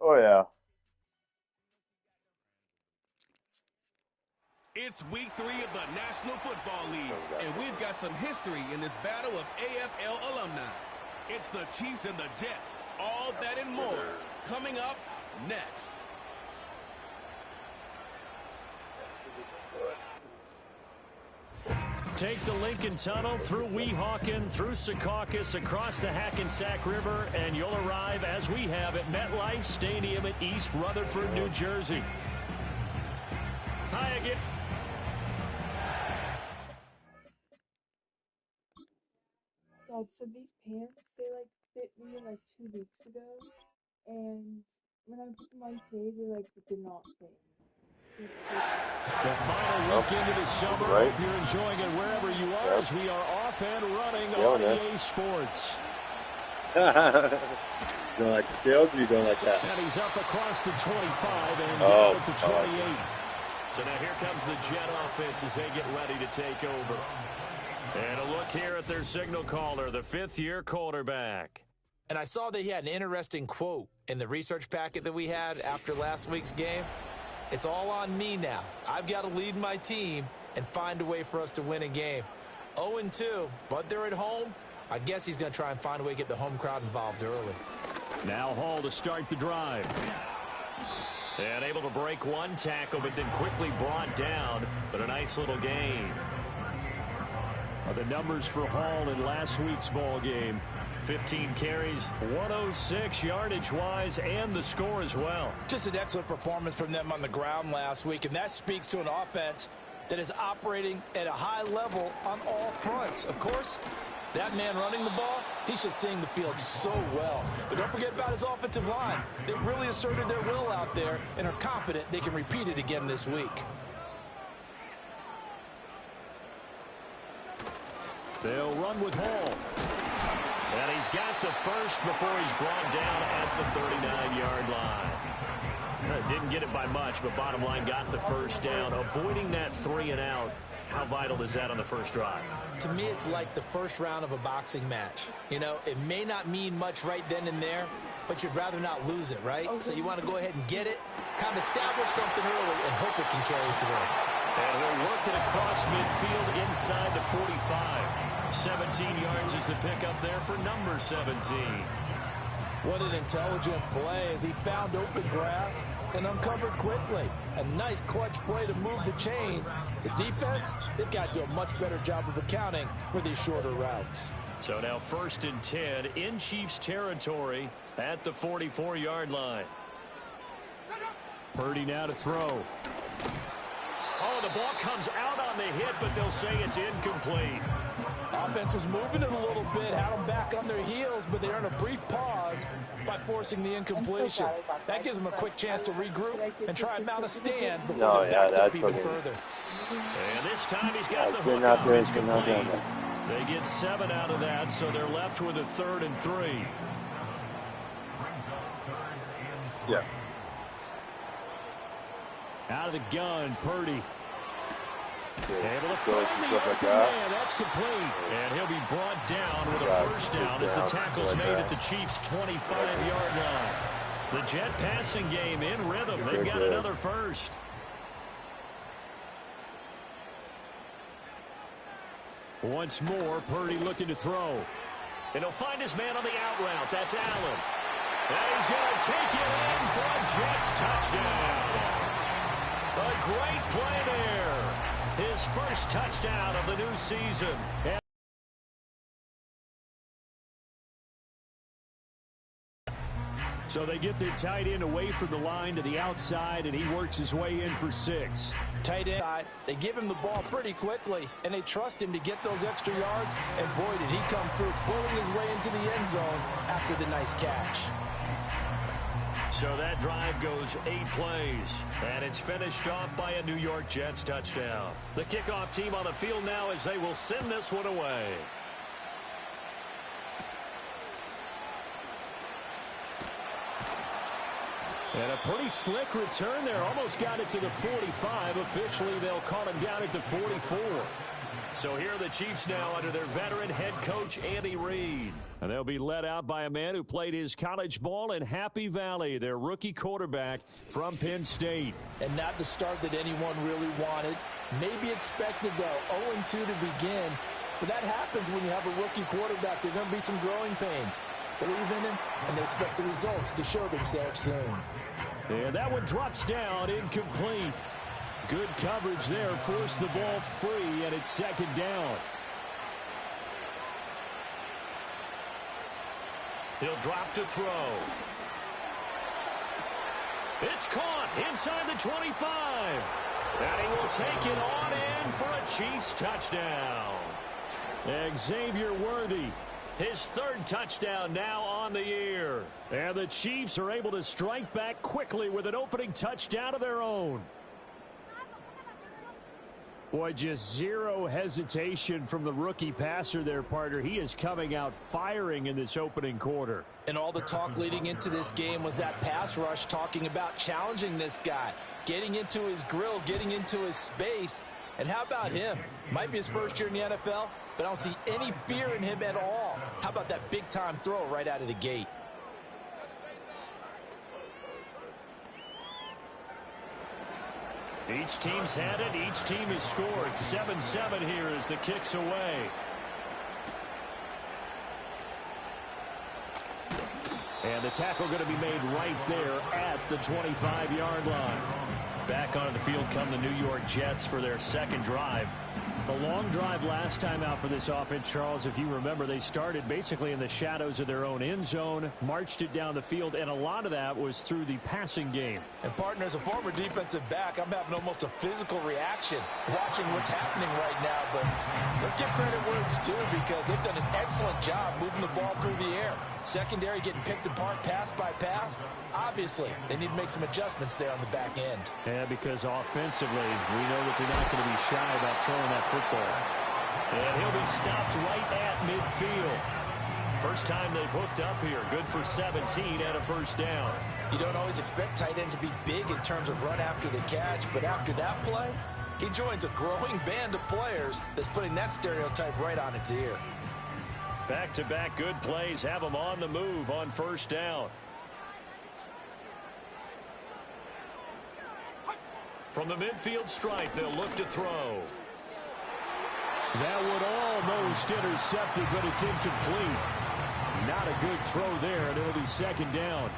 Oh yeah. It's week 3 of the National Football League, and we've got some history in this battle of AFL alumni. It's the Chiefs and the Jets, all that and more, coming up next. Take the Lincoln Tunnel through Weehawken, through Secaucus, across the Hackensack River, and you'll arrive, as we have, at MetLife Stadium at East Rutherford, New Jersey. Hi again. Dad, so these pants, they fit me 2 weeks ago, and when I put them on today, they did not fit. The final week into the summer. Right. Hope you're enjoying it wherever you are, as we are off and running on EA Sports. You don't like the scales, or you don't like that? And he's up across the 25 and down at the 28. So now here comes the Jet offense as they get ready to take over. And a look here at their signal caller, the fifth-year quarterback. And I saw that he had an interesting quote in the research packet that we had after last week's game. It's all on me now. I've got to lead my team and find a way for us to win a game. 0-2, but they're at home. I guess he's going to try and find a way to get the home crowd involved early. Now Hall to start the drive. And able to break one tackle, but then quickly brought down. But a nice little gain. The numbers for Hall in last week's ball game. 15 carries, 106 yardage-wise, and the score as well. Just an excellent performance from them on the ground last week, and that speaks to an offense that is operating at a high level on all fronts. Of course, that man running the ball, he's just seeing the field so well. But don't forget about his offensive line. They've really asserted their will out there and are confident they can repeat it again this week. They'll run with Hall. And he's got the first before he's brought down at the 39-yard line. Didn't get it by much, but bottom line got the first down. Avoiding that 3-and-out, how vital is that on the first drive? To me, it's like the first round of a boxing match. You know, it may not mean much right then and there, but you'd rather not lose it, right? So you want to go ahead and get it, kind of establish something early, and hope it can carry through. And he'll work it across midfield inside the 45. 17 yards is the pickup there for number 17. What an intelligent play as he found open grass and uncovered quickly. A nice clutch play to move the chains. The defense, they've got to do a much better job of accounting for these shorter routes. So now 1st and 10 in Chiefs territory at the 44-yard line. Purdy now to throw. Oh, the ball comes out on the hit, but they'll say it's incomplete. Offense was moving it a little bit, had them back on their heels, but they earned a brief pause by forcing the incompletion. That gives them a quick chance to regroup and try and mount a stand before they back up even further. And this time he's got the hook out. It's complete. They get 7 out of that, so they're left with a 3rd and 3. Yeah. Out of the gun, Purdy. Able to find the open man. That's complete. And he'll be brought down with a first down as the tackle's made at the Chiefs' 25-yard line. The Jet passing game in rhythm. They've got another first. Once more, Purdy looking to throw. And he'll find his man on the out route. That's Allen. And he's going to take it in for a Jets touchdown. A great play there. His first touchdown of the new season. So they get their tight end away from the line to the outside, and he works his way in for 6. Tight end, they give him the ball pretty quickly, and they trust him to get those extra yards, and boy, did he come through, bulling his way into the end zone after the nice catch. So that drive goes 8 plays, and it's finished off by a New York Jets touchdown. The kickoff team on the field now as they will send this one away. And a pretty slick return there. Almost got it to the 45. Officially, they'll call him down at the 44. So here are the Chiefs now under their veteran head coach, Andy Reid. And they'll be led out by a man who played his college ball in Happy Valley, their rookie quarterback from Penn State. And not the start that anyone really wanted. Maybe expected, though, 0-2 to begin. But that happens when you have a rookie quarterback. There's going to be some growing pains. Believe in him, and they expect the results to show themselves soon. And that one drops down, incomplete. Good coverage there, forced the ball free, and it's second down. He'll drop to throw. It's caught inside the 25. And he will take it on in for a Chiefs touchdown. Xavier Worthy, his third touchdown now on the year. And the Chiefs are able to strike back quickly with an opening touchdown of their own. Boy, just zero hesitation from the rookie passer there, partner. He is coming out firing in this opening quarter. And all the talk leading into this game was that pass rush, talking about challenging this guy, getting into his grill, getting into his space. And how about him? Might be his first year in the NFL, but I don't see any fear in him at all. How about that big-time throw right out of the gate? Each team's had it. Each team has scored. 7-7 here as the kick's away. And the tackle going to be made right there at the 25-yard line. Back onto the field come the New York Jets for their second drive. A long drive last time out for this offense, Charles. If you remember, they started basically in the shadows of their own end zone, marched it down the field, and a lot of that was through the passing game. And, partner, as a former defensive back, I'm having almost a physical reaction watching what's happening right now. But let's give credit where it's due, because they've done an excellent job moving the ball through the air. Secondary getting picked apart pass by pass. Obviously, they need to make some adjustments there on the back end. Yeah, because offensively, we know that they're not going to be shy about throwing that football. And he'll be stopped right at midfield. First time they've hooked up here. Good for 17 and a first down. You don't always expect tight ends to be big in terms of run after the catch, but after that play, he joins a growing band of players that's putting that stereotype right on its ear. Back-to-back good plays have them on the move on first down. From the midfield stripe, they'll look to throw. That would almost intercepted, but it's incomplete. Not a good throw there, and it'll be second down.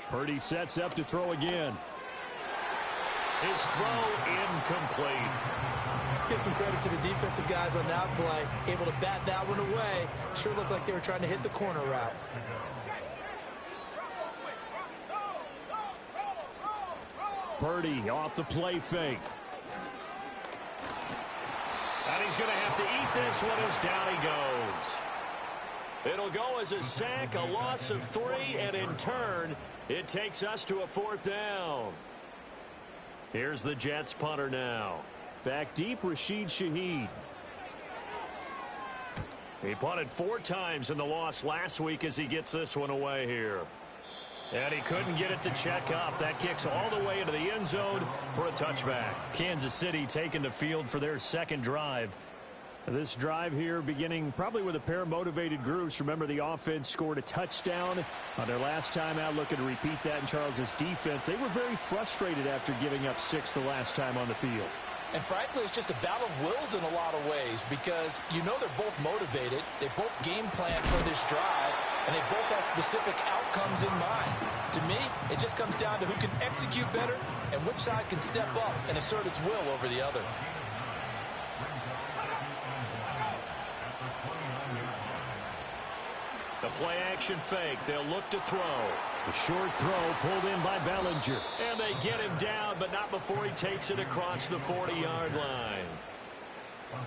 Purdy sets up to throw again. His throw incomplete. Let's give some credit to the defensive guys on that play. Able to bat that one away. Sure looked like they were trying to hit the corner route. Purdy off the play fake. And he's going to have to eat this one as down he goes. It'll go as a sack, a loss of 3, and in turn, it takes us to a fourth down. Here's the Jets punter now. Back deep, Rashid Shaheed. He punted 4 times in the loss last week as he gets this one away here. And he couldn't get it to check up. That kicks all the way into the end zone for a touchback. Kansas City taking the field for their second drive. This drive here beginning probably with a pair of motivated groups. Remember, the offense scored a touchdown on their last time out. Looking to repeat that in Charles's defense. They were very frustrated after giving up 6 the last time on the field. And frankly, it's just a battle of wills in a lot of ways, because you know they're both motivated. They both game plan for this drive, and they both have specific outcomes in mind. To me, it just comes down to who can execute better and which side can step up and assert its will over the other. The play action fake. They'll look to throw. A short throw pulled in by Bellinger. And they get him down, but not before he takes it across the 40-yard line.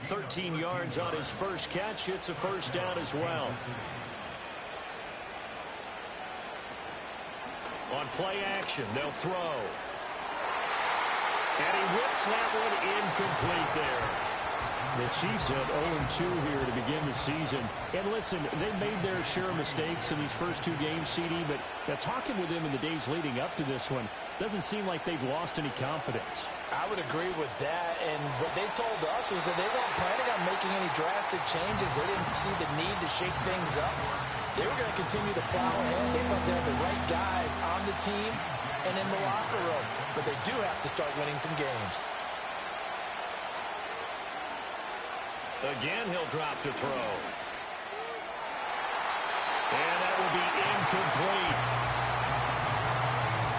13 yards on his first catch. It's a first down as well. On play action, they'll throw. And he whips that one incomplete there. The Chiefs have 0-2 here to begin the season. And listen, they made their share of mistakes in these first two games, CD, but talking with them in the days leading up to this one, doesn't seem like they've lost any confidence. I would agree with that, and what they told us was that they weren't planning on making any drastic changes. They didn't see the need to shake things up. They were going to continue to plow ahead. They thought they had the right guys on the team and in the locker room, but they do have to start winning some games. Again, he'll drop to throw. And that will be incomplete.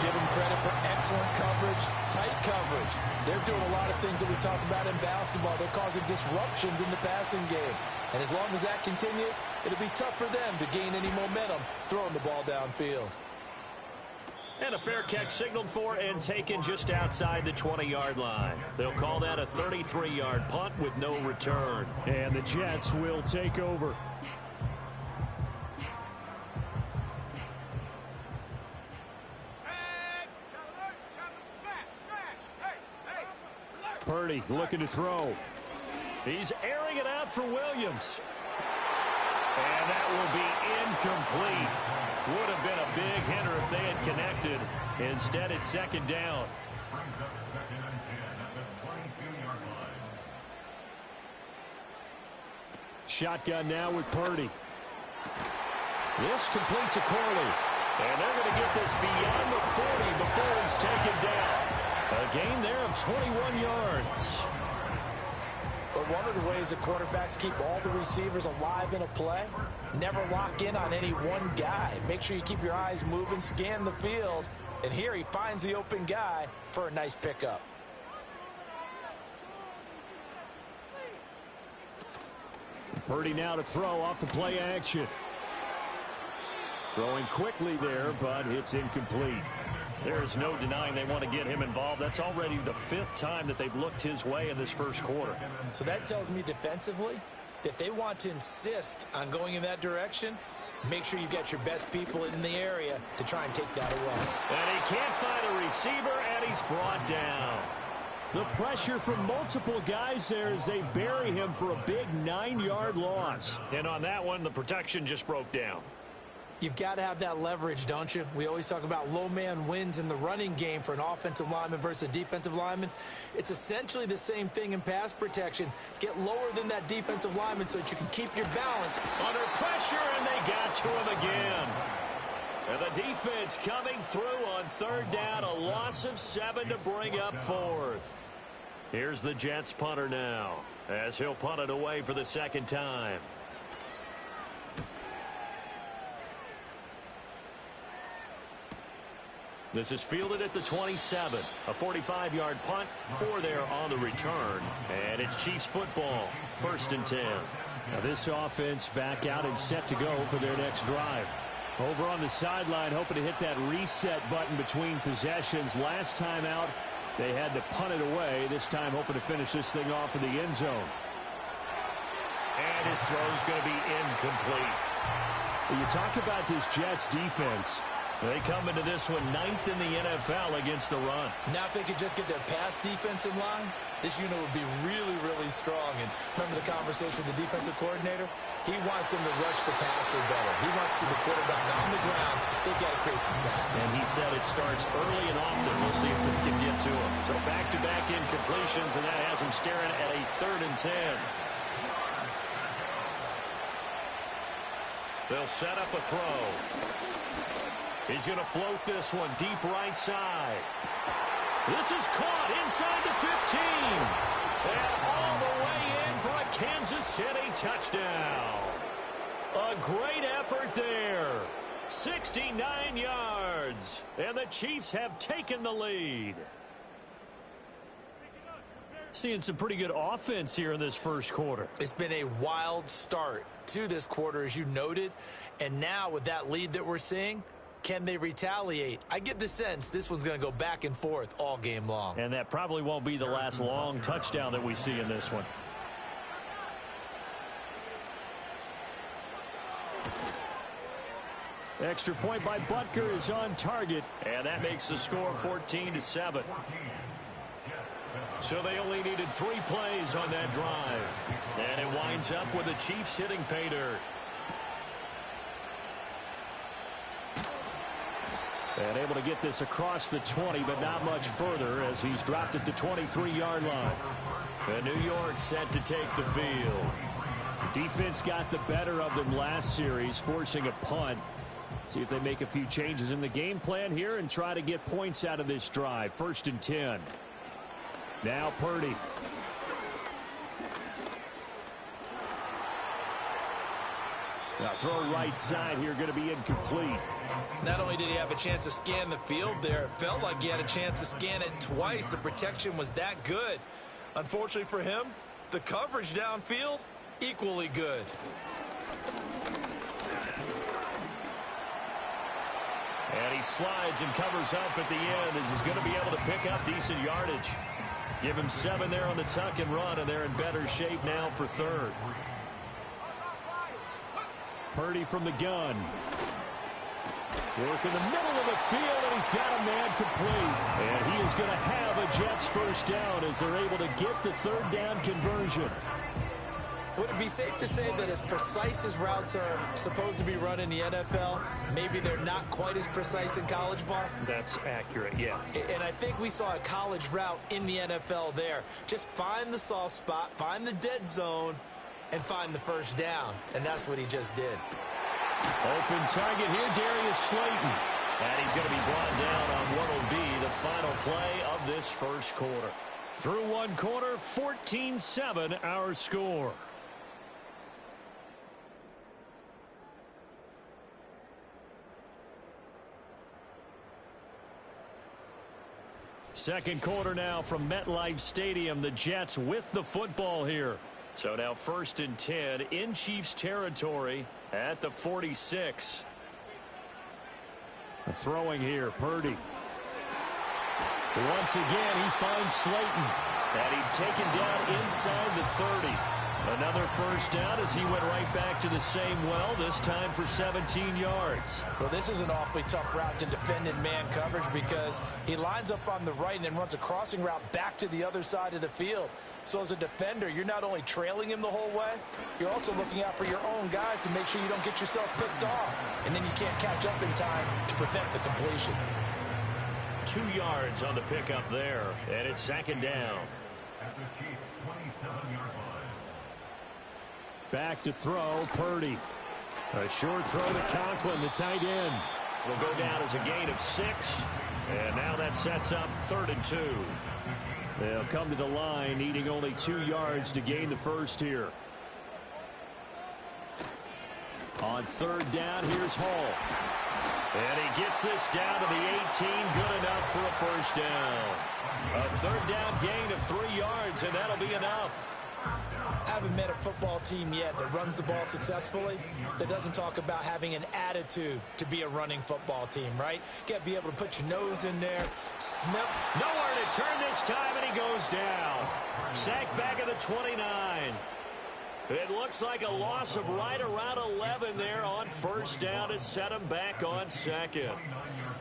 Give them credit for excellent coverage, tight coverage. They're doing a lot of things that we talk about in basketball. They're causing disruptions in the passing game. And as long as that continues, it'll be tough for them to gain any momentum throwing the ball downfield. And a fair catch signaled for and taken just outside the 20-yard line. They'll call that a 33-yard punt with no return. And the Jets will take over. Purdy looking to throw. He's airing it out for Williams. And that will be incomplete. Would have been a big hitter if they had connected. Instead, it's second down. Shotgun now with Purdy. This completes a Corley. And they're going to get this beyond the 40 before he's taken down. A gain there of 21 yards. But one of the ways that quarterbacks keep all the receivers alive in a play, never lock in on any one guy. Make sure you keep your eyes moving, scan the field. And here he finds the open guy for a nice pickup. Purdy now to throw off the play action. Throwing quickly there, but it's incomplete. There's no denying they want to get him involved. That's already the 5th time that they've looked his way in this first quarter. So that tells me defensively that they want to insist on going in that direction. Make sure you've got your best people in the area to try and take that away. And he can't find a receiver, and he's brought down. The pressure from multiple guys there as they bury him for a big 9-yard loss. And on that one, the protection just broke down. You've got to have that leverage, don't you? We always talk about low man wins in the running game for an offensive lineman versus a defensive lineman. It's essentially the same thing in pass protection. Get lower than that defensive lineman so that you can keep your balance. Under pressure, and they got to him again. And the defense coming through on third down. A loss of 7 to bring up 4th. Here's the Jets punter now as he'll punt it away for the second time. This is fielded at the 27. A 45-yard punt, 4 there on the return. And it's Chiefs football, 1st and 10. Now this offense back out and set to go for their next drive. Over on the sideline, hoping to hit that reset button between possessions. Last time out, they had to punt it away. This time hoping to finish this thing off in the end zone. And his throw's going to be incomplete. When you talk about this Jets defense, they come into this one 9th in the NFL against the run. Now if they could just get their pass defense in line, this unit would be really, really strong. And remember the conversation with the defensive coordinator? He wants them to rush the passer better. He wants to see the quarterback on the ground. They've got to create some sacks. And he said it starts early and often. We'll see if we can get to him. So back-to-back incompletions, and that has him staring at a 3rd and 10. They'll set up a throw. He's going to float this one deep right side. This is caught inside the 15. And all the way in for a Kansas City touchdown. A great effort there. 69 yards. And the Chiefs have taken the lead. Seeing some pretty good offense here in this first quarter. It's been a wild start to this quarter, as you noted. And now with that lead that we're seeing, can they retaliate? I get the sense this one's going to go back and forth all game long. And that probably won't be the last long touchdown that we see in this one. Extra point by Butker is on target, and that makes the score 14-7. So they only needed 3 plays on that drive. things up with the Chiefs hitting pay dirt. And able to get this across the 20, but not much further as he's dropped it to 23-yard line. And New York set to take the field. Defense got the better of them last series, forcing a punt. See if they make a few changes in the game plan here and try to get points out of this drive. 1st and 10. Now Purdy. Now throw right side here, going to be incomplete. Not only did he have a chance to scan the field there, it felt like he had a chance to scan it twice. The protection was that good. Unfortunately for him, the coverage downfield, equally good. And he slides and covers up at the end as he's going to be able to pick up decent yardage. Give him 7 there on the tuck and run, and they're in better shape now for 3rd. Purdy from the gun. Work in the middle of the field, and he's got a man complete. And he is going to have a Jets 1st down as they're able to get the 3rd down conversion. Would it be safe to say that as precise as routes are supposed to be run in the NFL, maybe they're not quite as precise in college ball? That's accurate, yeah. And I think we saw a college route in the NFL there. Just find the soft spot, find the dead zone, and find the 1st down. And that's what he just did. Open target here, Darius Slayton. And he's going to be brought down on what will be the final play of this 1st quarter. Through 1 quarter, 14-7 our score. Second quarter now from MetLife Stadium. The Jets with the football here. So now 1st and 10 in Chiefs territory at the 46. Throwing here, Purdy. Once again, he finds Slayton. And he's taken down inside the 30. Another 1st down as he went right back to the same well, this time for 17 yards. Well, this is an awfully tough route to defend in man coverage because he lines up on the right and then runs a crossing route back to the other side of the field. So as a defender, you're not only trailing him the whole way, you're also looking out for your own guys to make sure you don't get yourself picked off. And then you can't catch up in time to prevent the completion. 2 yards on the pickup there, and it's 2nd down. At the Chiefs' 27-yard line. Back to throw, Purdy. A short throw to Conklin, the tight end. Will go down as a gain of 6. And now that sets up 3rd and 2. They'll come to the line, needing only 2 yards to gain the 1st here. On 3rd down, here's Hall. And he gets this down to the 18, good enough for a 1st down. A 3rd down gain of 3 yards, and that'll be enough. I haven't met a football team yet that runs the ball successfully that doesn't talk about having an attitude to be a running football team, right? You got to be able to put your nose in there. Smith. Nowhere to turn this time, and he goes down. Sacked back at the 29. It looks like a loss of right around 11 there on 1st down to set him back on 2nd.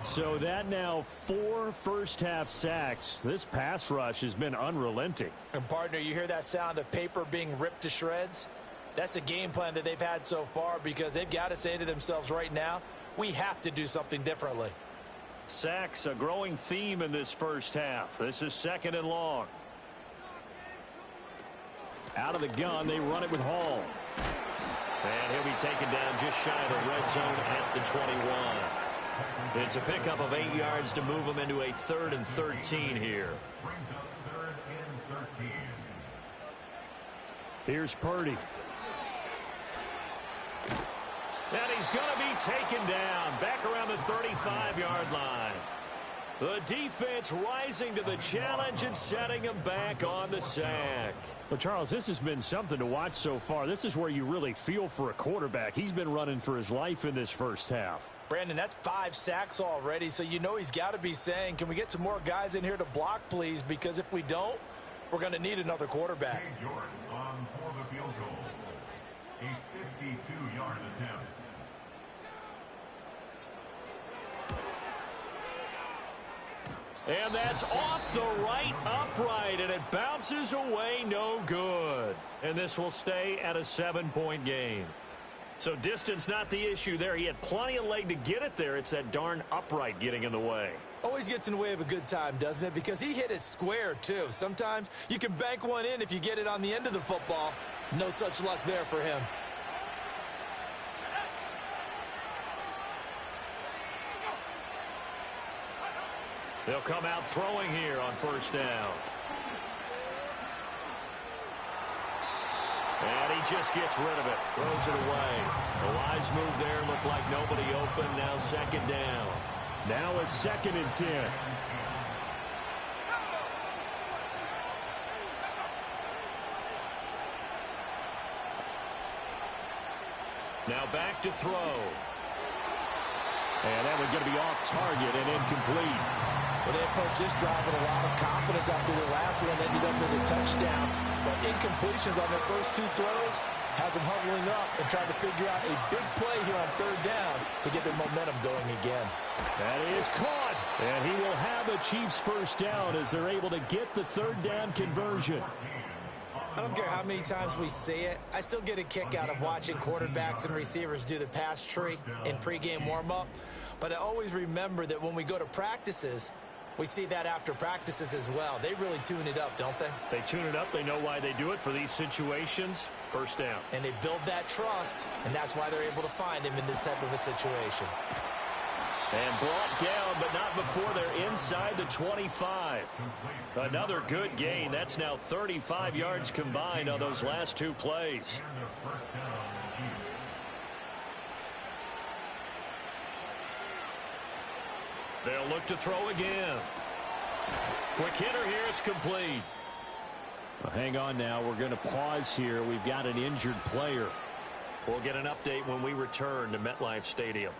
So that now 4 first-half sacks. This pass rush has been unrelenting. And, partner, you hear that sound of paper being ripped to shreds? That's the game plan that they've had so far because they've got to say to themselves right now, we have to do something differently. Sacks, a growing theme in this 1st half. This is 2nd and long. Out of the gun, they run it with Hall. And he'll be taken down just shy of the red zone at the 21. It's a pickup of 8 yards to move him into a 3rd and 13 here. Brings up 3rd and 13. Here's Purdy. And he's going to be taken down back around the 35-yard line. The defense rising to the challenge and setting him back on the sack. Well, Charles, this has been something to watch so far. This is where you really feel for a quarterback. He's been running for his life in this 1st half. Brandon, that's 5 sacks already, so you know he's got to be saying, can we get some more guys in here to block, please? Because if we don't, we're going to need another quarterback. Jordan on for the field goal. A 52-yard attempt. And that's off the right upright, and it bounces away no good. And this will stay at a 7-point game. So distance not the issue there. He had plenty of leg to get it there. It's that darn upright getting in the way. Always gets in the way of a good time, doesn't it? Because he hit it square, too. Sometimes you can bank one in if you get it on the end of the football. No such luck there for him. They'll come out throwing here on first down. And he just gets rid of it. Throws it away. A wise move there. Looked like nobody open. Now second down. Now a 2nd and 10. Now back to throw. And that one's going to be off target and incomplete. Well, they approached this drive with a lot of confidence after the last one ended up as a touchdown. But incompletions on their first 2 throws has them huddling up and trying to figure out a big play here on 3rd down to get their momentum going again. That is caught. And he will have a Chiefs first down as they're able to get the 3rd down conversion. I don't care how many times we see it. I still get a kick out of watching quarterbacks and receivers do the pass tree in pregame warm-up. But I always remember that when we go to practices, we see that after practices as well. They really tune it up, don't they? They tune it up. They know why they do it for these situations. First down. And they build that trust, and that's why they're able to find him in this type of a situation. And brought down, but not before they're inside the 25. Another good gain. That's now 35 yards combined on those last 2 plays. They'll look to throw again. Quick hitter here. It's complete. Well, hang on now. We're going to pause here. We've got an injured player. We'll get an update when we return to MetLife Stadium.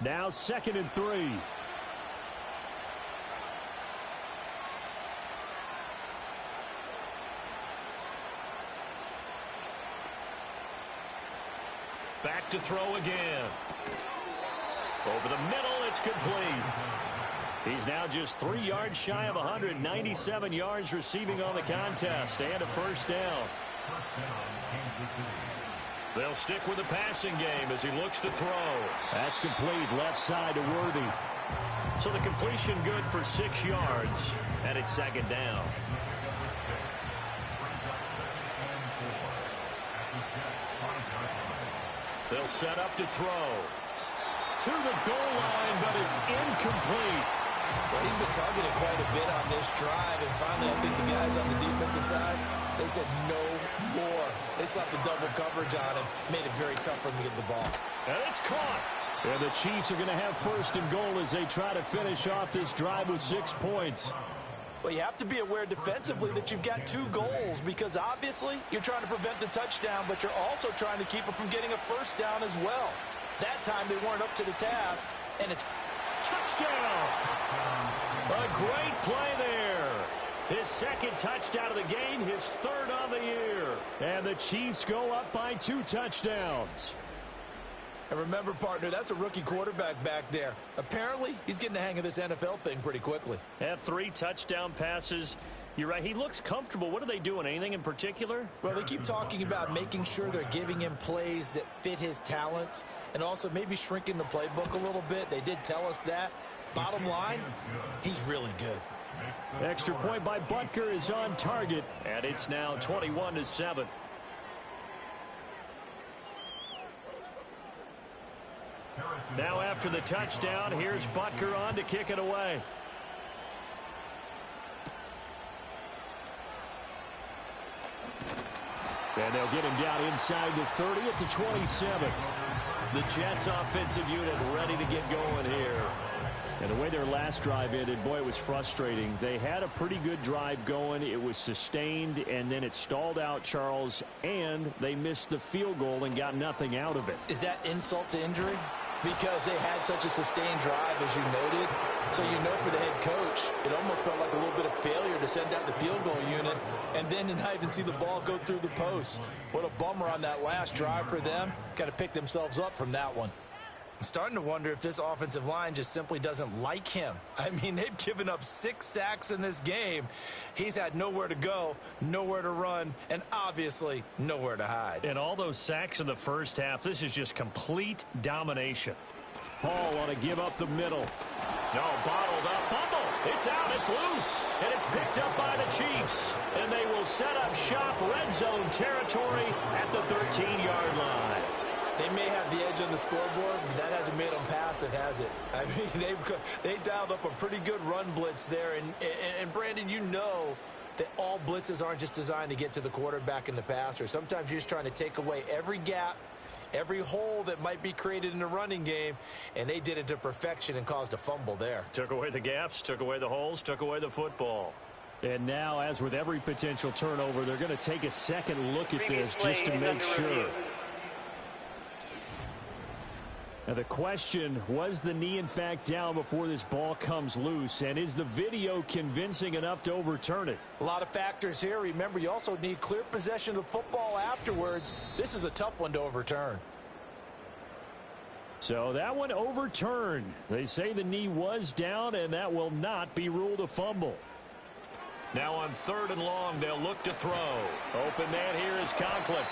Now 2nd and 3. Back to throw again. Over the middle, it's complete. He's now just 3 yards shy of 197 yards receiving on the contest and a first down. They'll stick with the passing game as he looks to throw. That's complete, left side to Worthy. So the completion good for 6 yards, and it's 2nd down. They'll set up to throw. To the goal line, but it's incomplete. Well, he's been targeted quite a bit on this drive, and finally I think the guys on the defensive side, they said no more. They slapped the double coverage on him, made it very tough for him to get the ball. And it's caught. And the Chiefs are going to have 1st and goal as they try to finish off this drive with 6 points. Well, you have to be aware defensively that you've got 2 goals because obviously you're trying to prevent the touchdown, but you're also trying to keep it from getting a first down as well. That time they weren't up to the task, and it's touchdown. A great play there. His 2nd touchdown of the game, his 3rd on the year. And the Chiefs go up by 2 touchdowns. And remember, partner, that's a rookie quarterback back there. Apparently, he's getting the hang of this NFL thing pretty quickly. Had 3 touchdown passes. You're right. He looks comfortable. What are they doing? Anything in particular? Well, they keep talking about making sure they're giving him plays that fit his talents and also maybe shrinking the playbook a little bit. They did tell us that. Bottom line, he's really good. Extra point by Butker is on target, and it's now 21-7. Now after the touchdown, here's Butker on to kick it away. And they'll get him down inside the 30 at the 27. The Jets offensive unit ready to get going here. And the way their last drive ended, boy, it was frustrating. They had a pretty good drive going. It was sustained, and then it stalled out, Charles, and they missed the field goal and got nothing out of it. Is that insult to injury? Because they had such a sustained drive, as you noted. So you know for the head coach, it almost felt like a little bit of failure to send out the field goal unit and then to not even see the ball go through the post. What a bummer on that last drive for them. Got to pick themselves up from that one. I'm starting to wonder if this offensive line just simply doesn't like him. I mean, they've given up 6 sacks in this game. He's had nowhere to go, nowhere to run, and obviously nowhere to hide. And all those sacks in the first half, this is just complete domination. Hall on a give up the middle. No, bottled up. Fumble. It's out. It's loose. And it's picked up by the Chiefs. And they will set up shop red zone territory at the 13-yard line. They may have the edge on the scoreboard, but that hasn't made them passive, has it? I mean, they dialed up a pretty good run blitz there. And Brandon, you know that all blitzes aren't just designed to get to the quarterback and the passer. Sometimes you're just trying to take away every gap, every hole that might be created in the running game, and they did it to perfection and caused a fumble there. Took away the gaps, took away the holes, took away the football. And now, as with every potential turnover, they're going to take a second look at this just to make sure. Now the question, was the knee in fact down before this ball comes loose? And is the video convincing enough to overturn it? A lot of factors here. Remember, you also need clear possession of football afterwards. This is a tough one to overturn. So that one overturned. They say the knee was down, and that will not be ruled a fumble. Now on 3rd and long, they'll look to throw. Open man here is Conklin.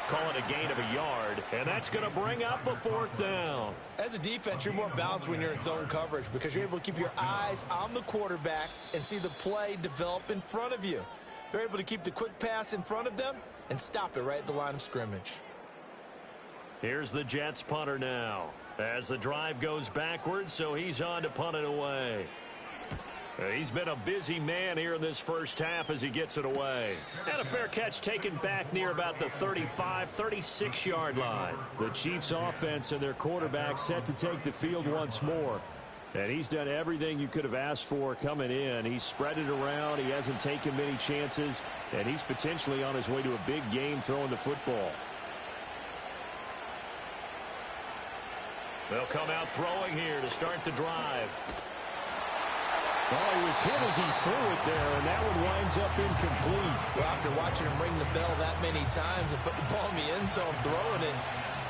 Call it a gain of a yard, and that's going to bring up a 4th down. As a defense, you're more balanced when you're in zone coverage because you're able to keep your eyes on the quarterback and see the play develop in front of you. They're able to keep the quick pass in front of them and stop it right at the line of scrimmage. Here's the Jets punter now as the drive goes backwards, so he's on to punt it away. He's been a busy man here in this first half as he gets it away. And a fair catch taken back near about the 35, 36-yard line. The Chiefs offense and their quarterback set to take the field once more. And he's done everything you could have asked for coming in. He's spread it around. He hasn't taken many chances. And he's potentially on his way to a big game throwing the football. They'll come out throwing here to start the drive. Oh, he was hit as he threw it there, and that one winds up incomplete. Well, after watching him ring the bell that many times and put the ball in the end zone throwing it,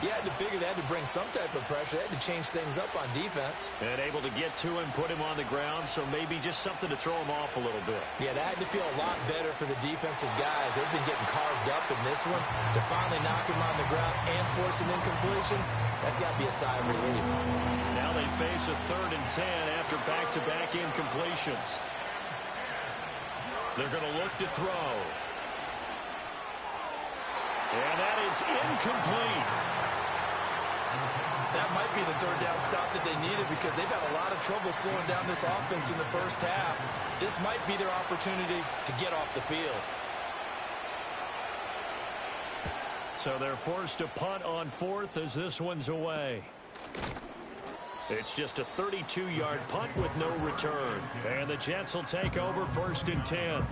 you had to figure they had to bring some type of pressure. They had to change things up on defense. And able to get to him, put him on the ground, so maybe just something to throw him off a little bit. Yeah, that had to feel a lot better for the defensive guys. They've been getting carved up in this one. To finally knock him on the ground and force an incompletion, that's got to be a sigh of relief. Now they face a 3rd and 10 after back-to-back incompletions. They're going to look to throw. And that is incomplete. That might be the 3rd down stop that they needed because they've had a lot of trouble slowing down this offense in the first half. This might be their opportunity to get off the field. So they're forced to punt on 4th as this one's away. It's just a 32-yard punt with no return. And the Jets will take over 1st and 10.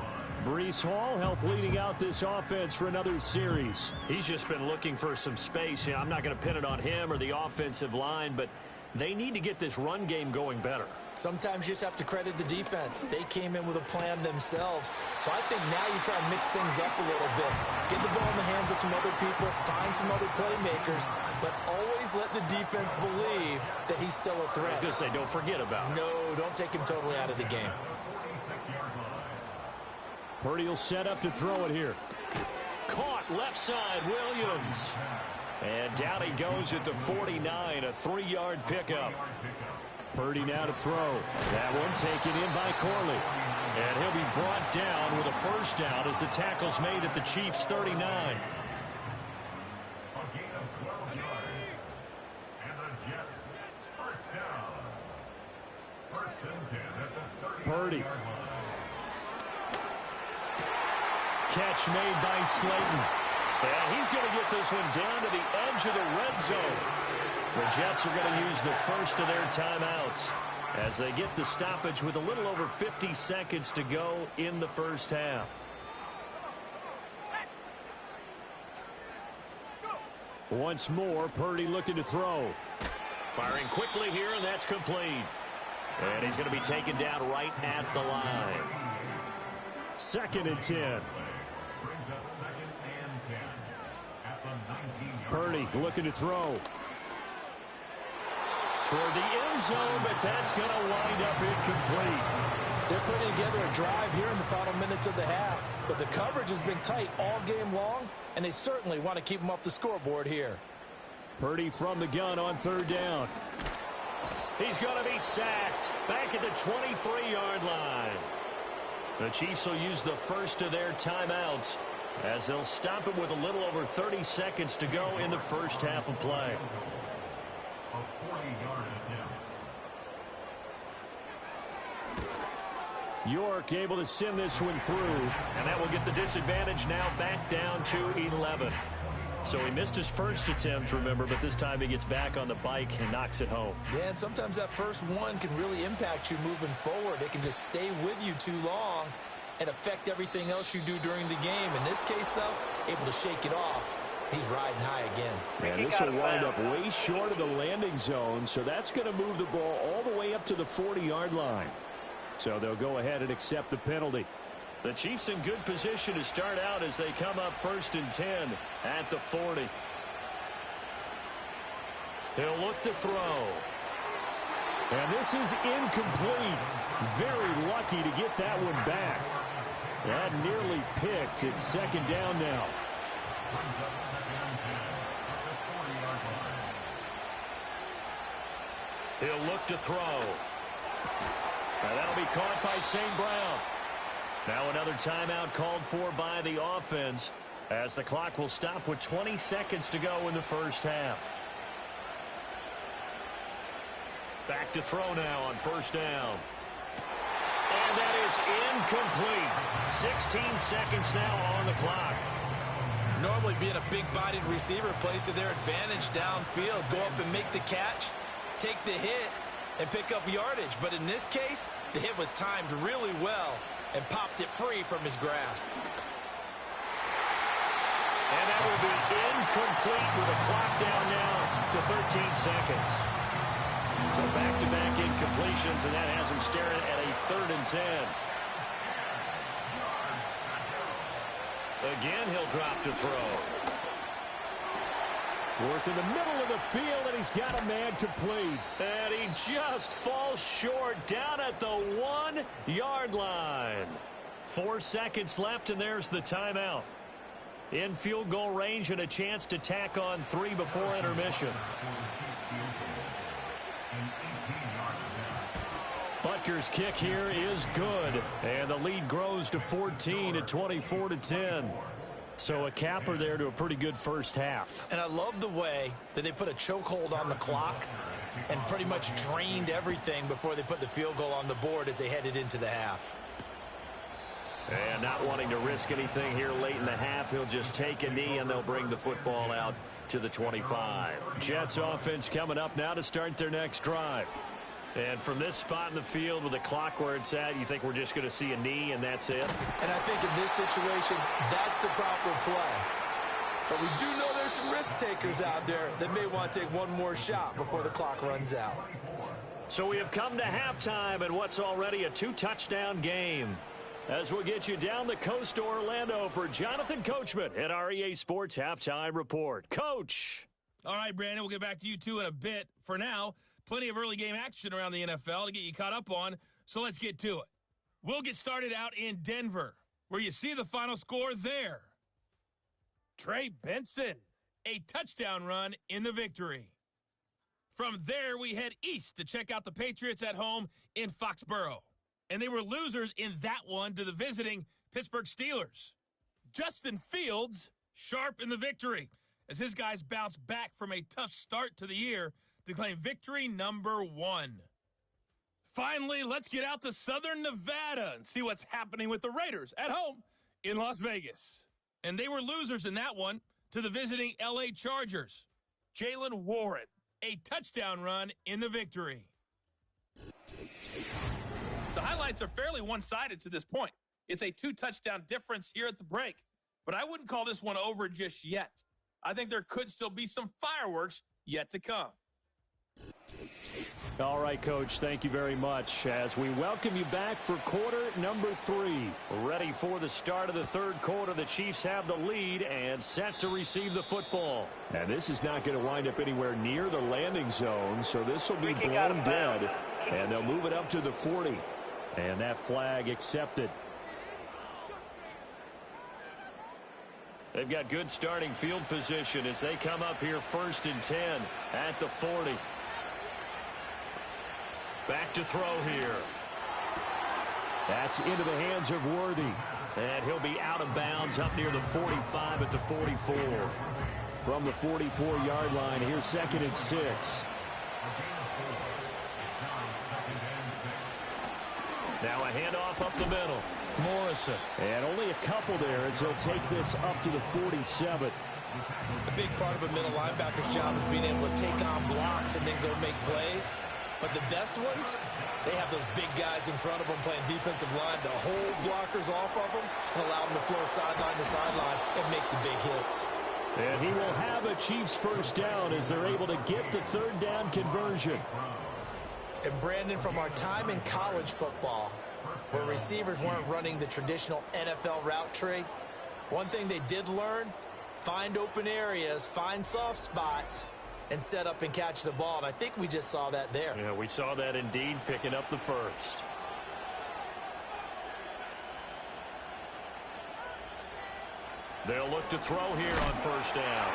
Breece Hall helped leading out this offense for another series. He's just been looking for some space. You know, I'm not going to pin it on him or the offensive line, but they need to get this run game going better. Sometimes you just have to credit the defense. They came in with a plan themselves. So I think now you try and mix things up a little bit. Get the ball in the hands of some other people, find some other playmakers, but always let the defense believe that he's still a threat. I was going to say, don't forget about it. No, don't take him totally out of the game. Purdy will set up to throw it here. Caught left side, Williams. And down he goes at the 49, a 3-yard pickup. Purdy now to throw. That one taken in by Corley. And he'll be brought down with a 1st down as the tackle's made at the Chiefs' 39. Purdy. Catch made by Slayton. And he's going to get this one down to the edge of the red zone. The Jets are going to use the first of their timeouts as they get the stoppage with a little over 50 seconds to go in the first half. Once more, Purdy looking to throw. Firing quickly here, and that's complete. And he's going to be taken down right at the line. 2nd and 10. Purdy looking to throw. toward the end zone, but that's going to wind up incomplete. They're putting together a drive here in the final minutes of the half, but the coverage has been tight all game long, and they certainly want to keep them off the scoreboard here. Purdy from the gun on third down. He's going to be sacked back at the 23-yard line. The Chiefs will use the first of their timeouts as they'll stop it with a little over 30 seconds to go in the first half of play. A 40-yard attempt. York able to send this one through, and that will get the disadvantage now back down to 11. So he missed his first attempt, remember, but this time he gets back on the bike and knocks it home. Yeah, and sometimes that first one can really impact you moving forward. It can just stay with you too long and affect everything else you do during the game. In this case, though, able to shake it off. He's riding high again. And this will wind up way short of the landing zone, so that's going to move the ball all the way up to the 40-yard line. So they'll go ahead and accept the penalty. The Chiefs in good position to start out as they come up 1st and 10 at the 40. He'll look to throw. And this is incomplete. Very lucky to get that one back. That nearly picked. It's second down now. He'll look to throw. And that'll be caught by St. Brown. Now another timeout called for by the offense as the clock will stop with 20 seconds to go in the first half. Back to throw now on first down. And that is incomplete. 16 seconds now on the clock. Normally being a big-bodied receiver plays to their advantage downfield. Go up and make the catch, take the hit, and pick up yardage. But in this case, the hit was timed really well and popped it free from his grasp. And that will be incomplete with a clock down now to 13 seconds. So back-to-back incompletions, and that has him staring at a 3rd and 10. Again, he'll drop to throw. Work in the middle of the field, and he's got a man complete. And he just falls short down at the 1-yard line. 4 seconds left, and there's the timeout. In field goal range and a chance to tack on 3 before intermission. Butker's kick here is good, and the lead grows to 14 at 24-10. So a capper there to a pretty good first half. And I love the way that they put a chokehold on the clock and pretty much drained everything before they put the field goal on the board as they headed into the half. And not wanting to risk anything here late in the half, he'll just take a knee and they'll bring the football out to the 25. Jets offense coming up now to start their next drive. And from this spot in the field with the clock where it's at, you think we're just going to see a knee and that's it? And I think in this situation, that's the proper play. But we do know there's some risk takers out there that may want to take one more shot before the clock runs out. So we have come to halftime in what's already a 2-touchdown game. As we'll get you down the coast to Orlando for Jonathan Coachman at our EA Sports Halftime Report. Coach. All right, Brandon, we'll get back to you two in a bit. For now, plenty of early game action around the NFL to get you caught up on, so let's get to it. We'll get started out in Denver, where you see the final score there. Trey Benson, a touchdown run in the victory. From there, we head east to check out the Patriots at home in Foxborough. And they were losers in that one to the visiting Pittsburgh Steelers. Justin Fields, sharp in the victory, as his guys bounce back from a tough start to the year to claim victory number 1. Finally, let's get out to Southern Nevada and see what's happening with the Raiders at home in Las Vegas. And they were losers in that one to the visiting L.A. Chargers. Jaylen Warren, a touchdown run in the victory. The highlights are fairly one-sided to this point. It's a 2-touchdown difference here at the break. But I wouldn't call this one over just yet. I think there could still be some fireworks yet to come. All right, Coach, thank you very much. As we welcome you back for quarter number 3. Ready for the start of the third quarter. The Chiefs have the lead and set to receive the football. And this is not going to wind up anywhere near the landing zone, so this will be blown dead. And they'll move it up to the 40. And that flag accepted. They've got good starting field position as they come up here 1st and 10 at the 40. Back to throw here. That's into the hands of Worthy. And he'll be out of bounds up near the 45 at the 44. From the 44-yard line, here's 2nd and 6. Now a handoff up the middle. Morrison. And only a couple there as he'll take this up to the 47. A big part of a middle linebacker's job is being able to take on blocks and then go make plays. But the best ones, they have those big guys in front of them playing defensive line to hold blockers off of them and allow them to flow sideline to sideline and make the big hits. And he will have a Chiefs first down as they're able to get the third down conversion. And Brandon, from our time in college football, where receivers weren't running the traditional NFL route tree, one thing they did learn, find open areas, find soft spots, and set up and catch the ball. And I think we just saw that there. Yeah, we saw that indeed, picking up the first. They'll look to throw here on first down.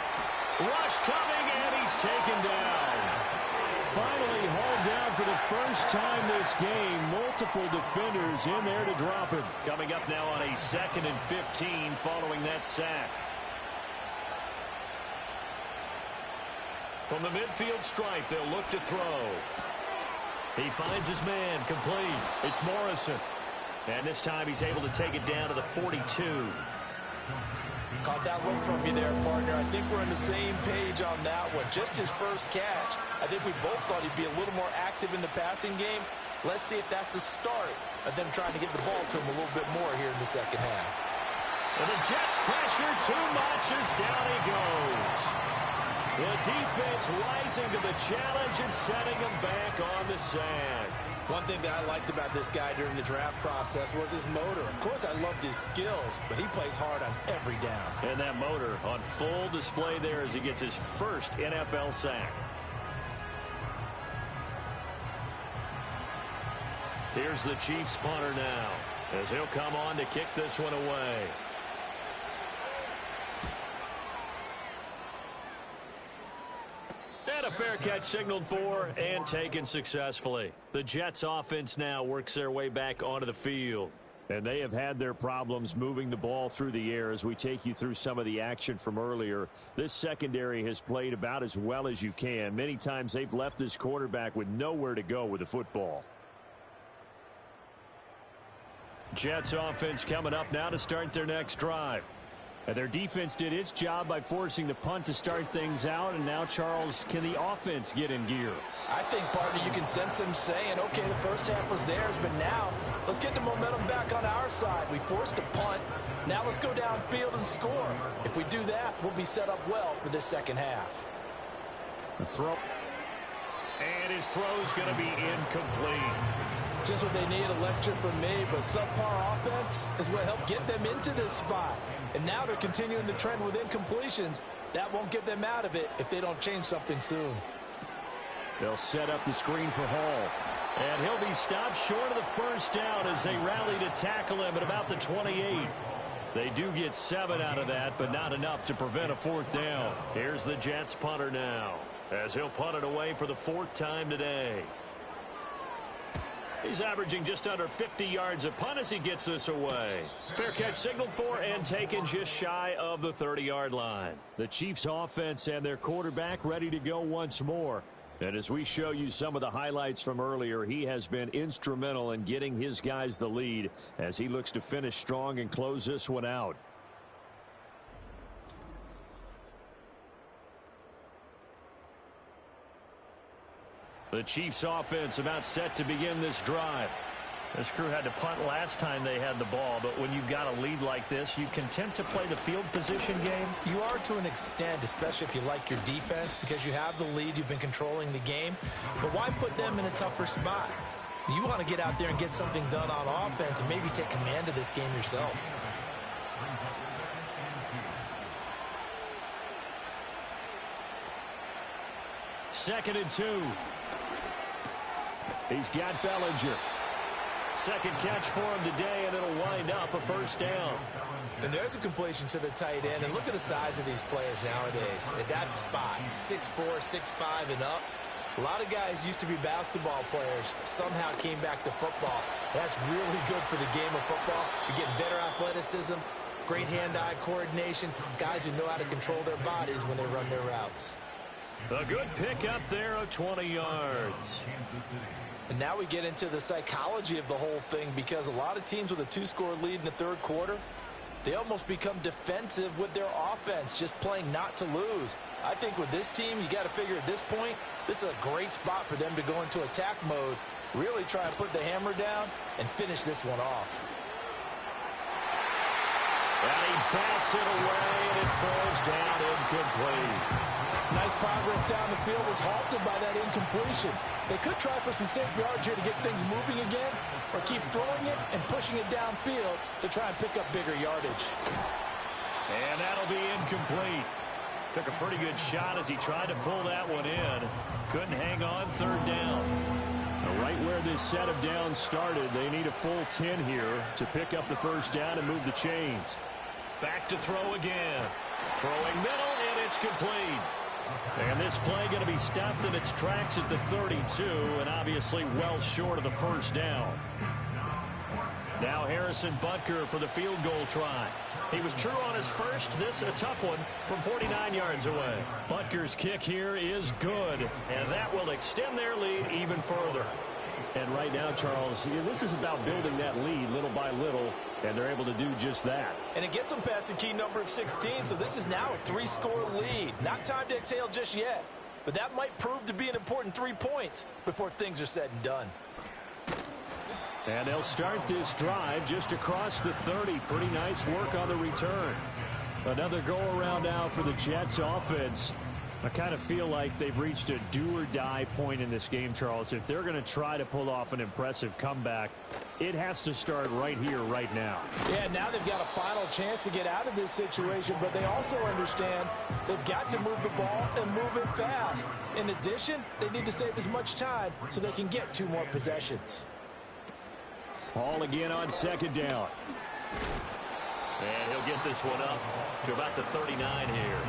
Rush coming, and he's taken down. Finally hauled down for the first time this game. Multiple defenders in there to drop him. Coming up now on a 2nd and 15 following that sack. From the midfield stripe, they'll look to throw. He finds his man, complete. It's Morrison. And this time he's able to take it down to the 42. Caught that look from you there, partner. I think we're on the same page on that one. Just his first catch. I think we both thought he'd be a little more active in the passing game. Let's see if that's the start of them trying to get the ball to him a little bit more here in the second half. And the Jets pressure too much as down he goes. The defense rising to the challenge and setting him back on the sack. One thing that I liked about this guy during the draft process was his motor. Of course, I loved his skills, but he plays hard on every down. And that motor on full display there as he gets his first NFL sack. Here's the Chiefs punter now as he'll come on to kick this one away. And a fair catch signaled for and taken successfully. The Jets offense now works their way back onto the field. And they have had their problems moving the ball through the air as we take you through some of the action from earlier. This secondary has played about as well as you can. Many times they've left this quarterback with nowhere to go with the football. Jets offense coming up now to start their next drive. And their defense did its job by forcing the punt to start things out. And now, Charles, can the offense get in gear? I think, partner, you can sense them saying, okay, the first half was theirs, but now let's get the momentum back on our side. We forced a punt. Now let's go downfield and score. If we do that, we'll be set up well for this second half. The throw. And his throw's going to be incomplete. Just what they need, a lecture from me, but subpar offense is what helped get them into this spot. And now they're continuing the trend with incompletions. That won't get them out of it if they don't change something soon. They'll set up the screen for Hall. And he'll be stopped short of the first down as they rally to tackle him at about the 28. They do get 7 out of that, but not enough to prevent a fourth down. Here's the Jets punter now as he'll punt it away for the 4th time today. He's averaging just under 50 yards a punt as he gets this away. Fair catch signaled for and taken just shy of the 30-yard line. The Chiefs offense and their quarterback ready to go once more. And as we show you some of the highlights from earlier, he has been instrumental in getting his guys the lead as he looks to finish strong and close this one out. The Chiefs offense about set to begin this drive. This crew had to punt last time they had the ball, but when you've got a lead like this, you content to play the field position game? You are to an extent, especially if you like your defense, because you have the lead, you've been controlling the game. But why put them in a tougher spot? You want to get out there and get something done on offense and maybe take command of this game yourself. Second and 2. He's got Bellinger. Second catch for him today, and it'll wind up a first down. And there's a completion to the tight end. And look at the size of these players nowadays. At that spot, 6'4", 6'5", and up. A lot of guys used to be basketball players, somehow came back to football. That's really good for the game of football. You're getting better athleticism, great hand-eye coordination, guys who know how to control their bodies when they run their routes. A good pick up there of 20 yards. And now we get into the psychology of the whole thing, because a lot of teams with a 2-score lead in the third quarter, they almost become defensive with their offense, just playing not to lose. I think with this team, you got to figure at this point, this is a great spot for them to go into attack mode, really try and put the hammer down and finish this one off. And he bats it away, and it falls down incomplete. Nice progress down the field was halted by that incompletion. They could try for some safe yards here to get things moving again, or keep throwing it and pushing it downfield to try and pick up bigger yardage. And that'll be incomplete. Took a pretty good shot as he tried to pull that one in. Couldn't hang on third down. Now, right where this set of downs started, they need a full 10 here to pick up the first down and move the chains. Back to throw again. Throwing middle, and it's complete. And this play going to be stopped in its tracks at the 32, and obviously well short of the first down. Now Harrison Butker for the field goal try. He was true on his first. This a tough one from 49 yards away. Butker's kick here is good, and that will extend their lead even further. And right now, Charles, this is about building that lead little by little, and they're able to do just that. And it gets them past the key number of 16, so this is now a 3-score lead. Not time to exhale just yet, but that might prove to be an important 3 points before things are said and done. And they'll start this drive just across the 30. Pretty nice work on the return. Another go-around now for the Jets offense. I kind of feel like they've reached a do-or-die point in this game, Charles. If they're going to try to pull off an impressive comeback, it has to start right here, right now. Yeah, now they've got a final chance to get out of this situation, but they also understand they've got to move the ball and move it fast. In addition, they need to save as much time so they can get 2 more possessions. Hall again on second down. And he'll get this one up to about the 39 here.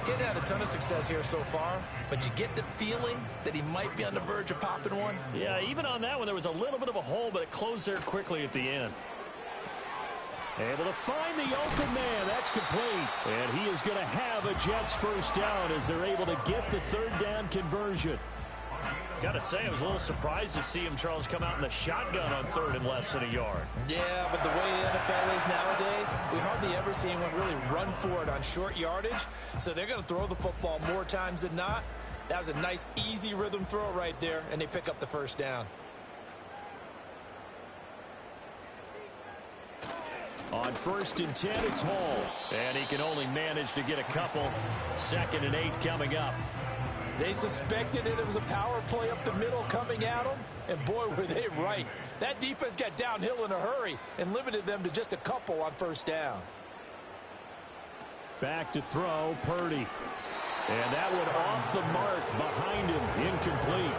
Getting had a ton of success here so far, but you get the feeling that he might be on the verge of popping one. Yeah, even on that one, there was a little bit of a hole, but it closed there quickly at the end. Able to find the open man. That's complete. And he is going to have a Jets first down as they're able to get the third down conversion. Got to say, I was a little surprised to see him, Charles, come out in the shotgun on third and less than a yard. Yeah, but the way the NFL is nowadays, we hardly ever see anyone really run for it on short yardage. So they're going to throw the football more times than not. That was a nice, easy rhythm throw right there, and they pick up the first down. On 1st and 10, it's Hall. And he can only manage to get a couple. 2nd and 8 coming up. They suspected it was a power play up the middle coming at them, and boy, were they right. That defense got downhill in a hurry and limited them to just a couple on first down. Back to throw, Purdy. And that one off the mark behind him, incomplete.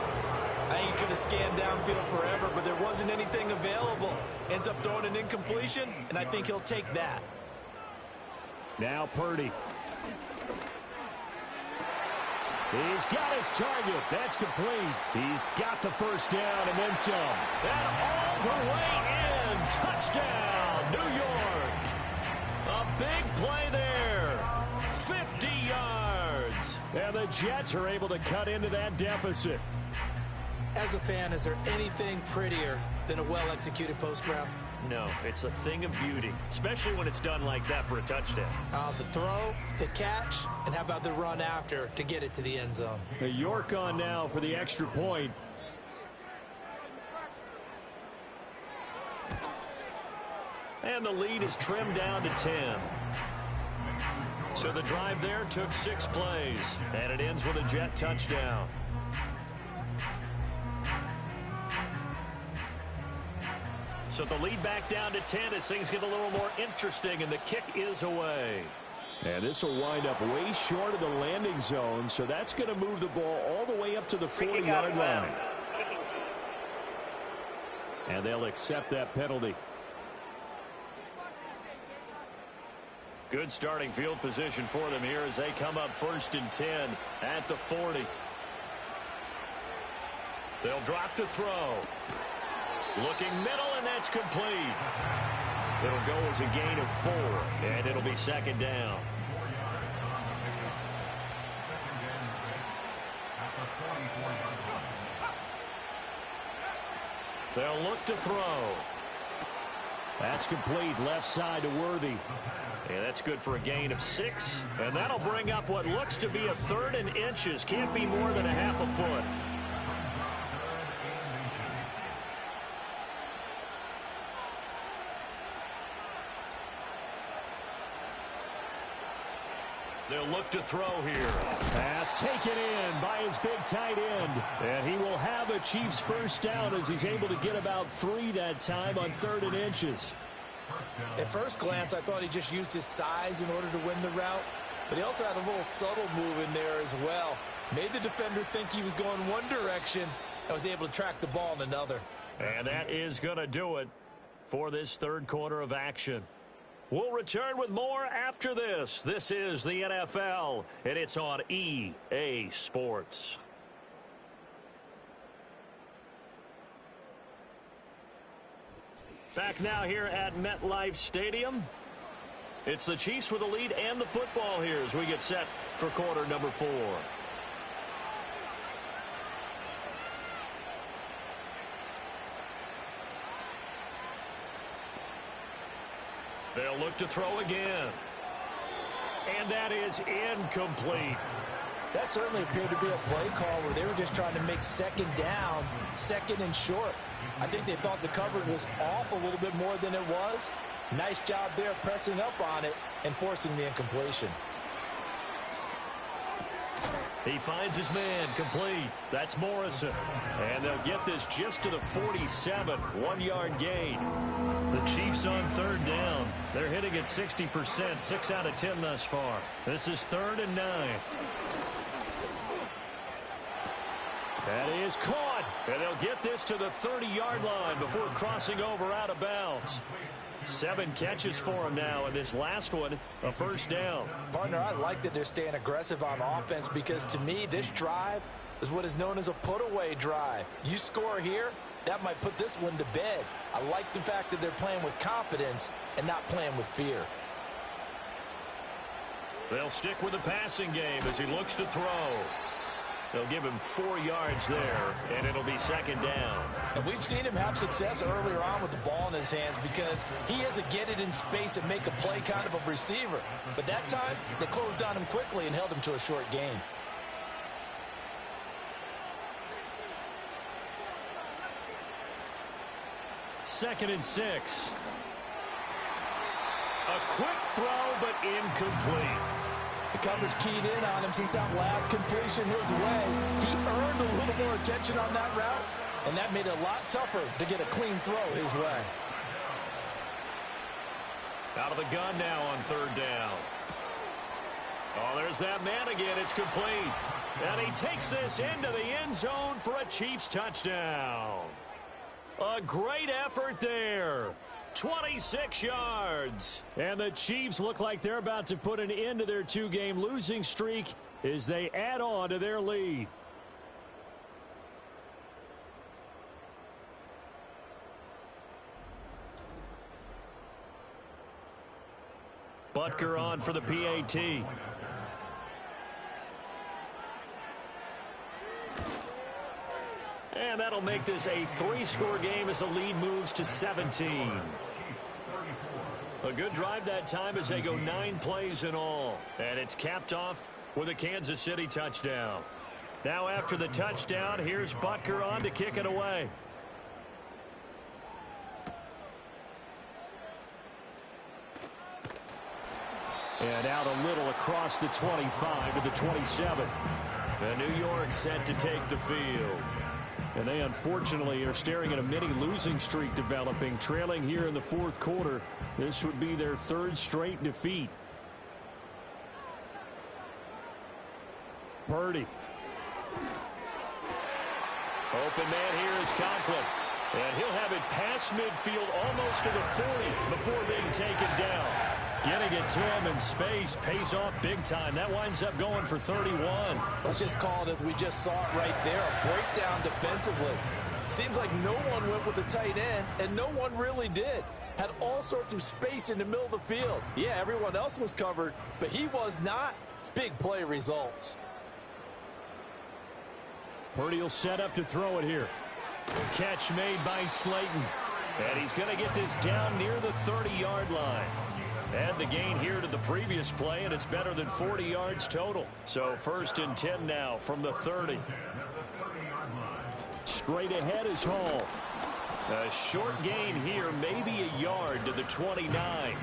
I think he could have scanned downfield forever, but there wasn't anything available. Ends up throwing an incompletion, and I think he'll take that. Now Purdy. He's got his target. That's complete. He's got the first down and then some. And all the way in. Touchdown, New York. A big play there. 50 yards. And the Jets are able to cut into that deficit. As a fan, is there anything prettier than a well-executed post route? No, it's a thing of beauty, especially when it's done like that for a touchdown. The throw, the catch, and how about the run after to get it to the end zone? A York on now for the extra point. And the lead is trimmed down to 10. So the drive there took 6 plays, and it ends with a Jet touchdown. So the lead back down to 10 as things get a little more interesting, and the kick is away. And this will wind up way short of the landing zone, so that's going to move the ball all the way up to the 40-yard line. And they'll accept that penalty. Good starting field position for them here as they come up 1st and 10 at the 40. They'll drop to throw. Looking middle, and that's complete. It'll go as a gain of 4, and it'll be 2nd down. They'll look to throw. That's complete, left side to Worthy. Yeah, that's good for a gain of 6, and that'll bring up what looks to be a 3rd and inches. Can't be more than a half a foot. They'll look to throw here. Pass taken in by his big tight end. And he will have a Chiefs first down as he's able to get about 3 that time on 3rd and inches. At first glance, I thought he just used his size in order to win the route. But he also had a little subtle move in there as well. Made the defender think he was going one direction and was able to track the ball in another. And that is going to do it for this 3rd quarter of action. We'll return with more after this. This is the NFL, and it's on EA Sports. Back now here at MetLife Stadium. It's the Chiefs with the lead and the football here as we get set for quarter number 4. They'll look to throw again. And that is incomplete. That certainly appeared to be a play call where they were just trying to make 2nd down, 2nd and short. I think they thought the coverage was off a little bit more than it was. Nice job there pressing up on it and forcing the incompletion. He finds his man complete. That's Morrison. And they'll get this just to the 47. 1-yard gain. The Chiefs on 3rd down. They're hitting at 60%. 6 out of 10 thus far. This is 3rd and 9. That is caught. And they'll get this to the 30-yard line before crossing over out of bounds. 7 catches for him now, and this last one, a 1st down. Partner, I like that they're staying aggressive on offense because, to me, this drive is what is known as a put-away drive. You score here, that might put this one to bed. I like the fact that they're playing with confidence and not playing with fear. They'll stick with the passing game as he looks to throw. They'll give him 4 yards there, and it'll be 2nd down. And we've seen him have success earlier on with the ball in his hands because he is a get it in space and make a play kind of a receiver. But that time, they closed on him quickly and held him to a short gain. Second and 6. A quick throw, but incomplete. The coverage keyed in on him since that last completion his way. He earned a little more attention on that route, and that made it a lot tougher to get a clean throw his way. Out of the gun now on 3rd down. Oh, there's that man again. It's complete. And he takes this into the end zone for a Chiefs touchdown. A great effort there. 26 yards. And the Chiefs look like they're about to put an end to their 2-game losing streak as they add on to their lead. Butker on for the PAT. And that'll make this a 3-score game as the lead moves to 17. A good drive that time as they go 9 plays in all. And it's capped off with a Kansas City touchdown. Now after the touchdown, here's Butker on to kick it away. And out a little across the 25 to the 27. And New York set to take the field. And they unfortunately are staring at a mini losing streak developing, trailing here in the fourth quarter. This would be their third straight defeat. Purdy. Open man here is Conklin. And he'll have it past midfield almost to the 40 before being taken down. Getting it to him in space pays off big time. That winds up going for 31. Let's just call it as we just saw it right there. A breakdown defensively. Seems like no one went with the tight end, and no one really did. Had all sorts of space in the middle of the field. Yeah, everyone else was covered, but he was not. Big play results. Purdy will set up to throw it here. Catch made by Slayton. And he's going to get this down near the 30-yard line. Add the gain here to the previous play, and it's better than 40 yards total. So 1st and 10 now from the 30. Straight ahead is Hall. A short gain here, maybe a yard to the 29.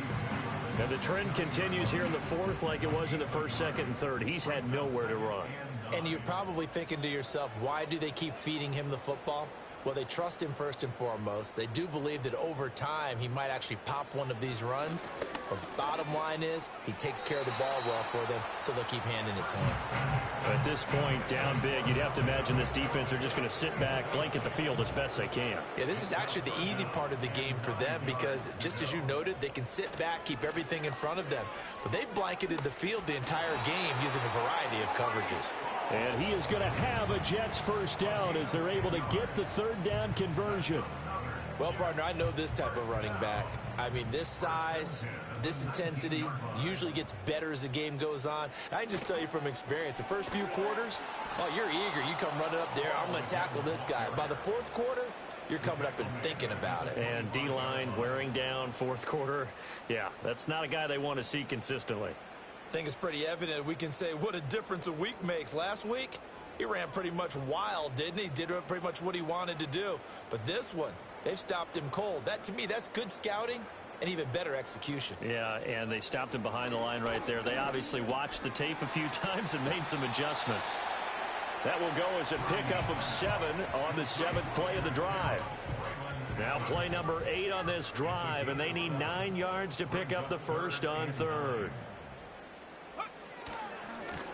And the trend continues here in the fourth like it was in the first, second, and third. He's had nowhere to run. And you're probably thinking to yourself, why do they keep feeding him the football? Well, they trust him first and foremost. They do believe that over time he might actually pop one of these runs. But bottom line is he takes care of the ball well for them, so they'll keep handing it to him. At this point, down big, you'd have to imagine this defense are just going to sit back, blanket the field as best they can. Yeah, this is actually the easy part of the game for them because, just as you noted, they can sit back, keep everything in front of them. But they blanketed the field the entire game using a variety of coverages. And he is going to have a Jets first down as they're able to get the third down conversion. Well, partner, I know this type of running back. I mean, this size, this intensity usually gets better as the game goes on. I can just tell you from experience, the first few quarters, oh, you're eager. You come running up there, I'm going to tackle this guy. By the fourth quarter, you're coming up and thinking about it. And D-line wearing down fourth quarter. Yeah, that's not a guy they want to see consistently. I think it's pretty evident. We can say what a difference a week makes. Last week, he ran pretty much wild, didn't he? Did pretty much what he wanted to do. But this one, they've stopped him cold. That, to me, that's good scouting and even better execution. Yeah, and they stopped him behind the line right there. They obviously watched the tape a few times and made some adjustments. That will go as a pickup of 7 on the 7th play of the drive. Now play number 8 on this drive, and they need 9 yards to pick up the first on 3rd.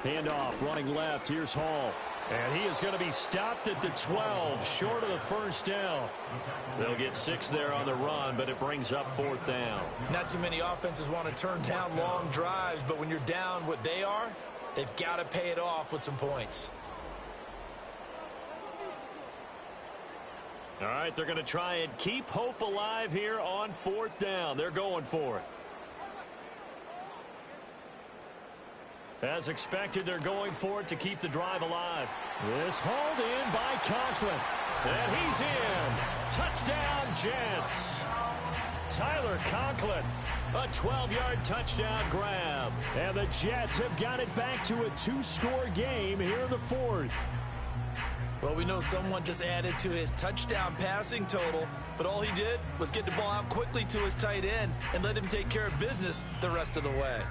Handoff, running left. Here's Hall. And he is going to be stopped at the 12, short of the first down. They'll get 6 there on the run, but it brings up 4th down. Not too many offenses want to turn down long drives, but when you're down what they are, they've got to pay it off with some points. All right, they're going to try and keep hope alive here on 4th down. They're going for it. As expected, they're going for it to keep the drive alive. This hauled in by Conklin. And he's in. Touchdown, Jets. Tyler Conklin, a 12-yard touchdown grab. And the Jets have got it back to a 2-score game here in the 4th. Well, we know someone just added to his touchdown passing total, but all he did was get the ball out quickly to his tight end and let him take care of business the rest of the way.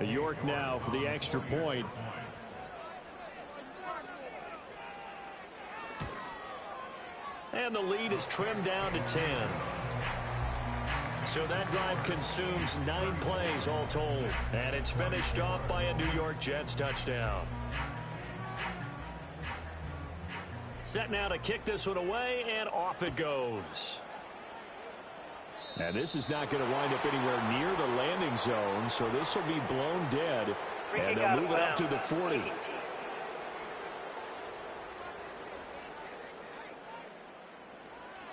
York now for the extra point. And the lead is trimmed down to 10. So that drive consumes 9 plays all told. And it's finished off by a New York Jets touchdown. Set now to kick this one away, and off it goes. And this is not going to wind up anywhere near the landing zone, so this will be blown dead. And they'll move it up to the 40.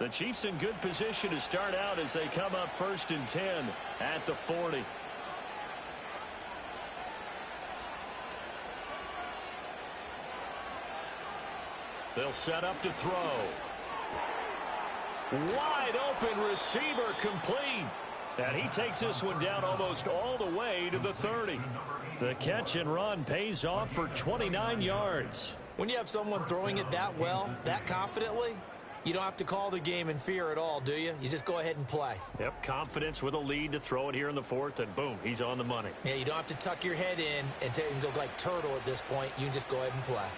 The Chiefs in good position to start out as they come up 1st and 10 at the 40. They'll set up to throw. Wide open receiver complete. And he takes this one down almost all the way to the 30. The catch and run pays off for 29 yards. When you have someone throwing it that well, that confidently, You don't have to call the game in fear at all, do you? You just go ahead and play. Yep, confidence with a lead to throw it here in the fourth, and boom, he's on the money. Yeah, you don't have to tuck your head in and go like turtle at this point. You can just go ahead and play.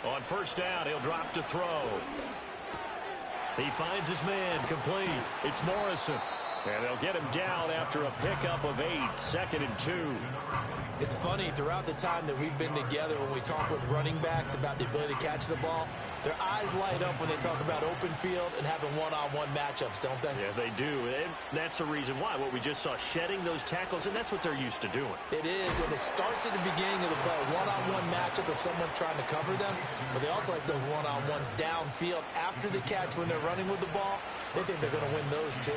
On first down, he'll drop to throw. He finds his man, complete. It's Morrison. And they'll get him down after a pickup of 8, 2nd and 2. It's funny, throughout the time that we've been together, when we talk with running backs about the ability to catch the ball, their eyes light up when they talk about open field and having one-on-one matchups, don't they? Yeah, they do. And that's the reason why. What we just saw, shedding those tackles, and that's what they're used to doing. It is, and it starts at the beginning of the play, a one-on-one matchup if someone's trying to cover them, but they also like those one-on-ones downfield after the catch when they're running with the ball. They think they're going to win those too.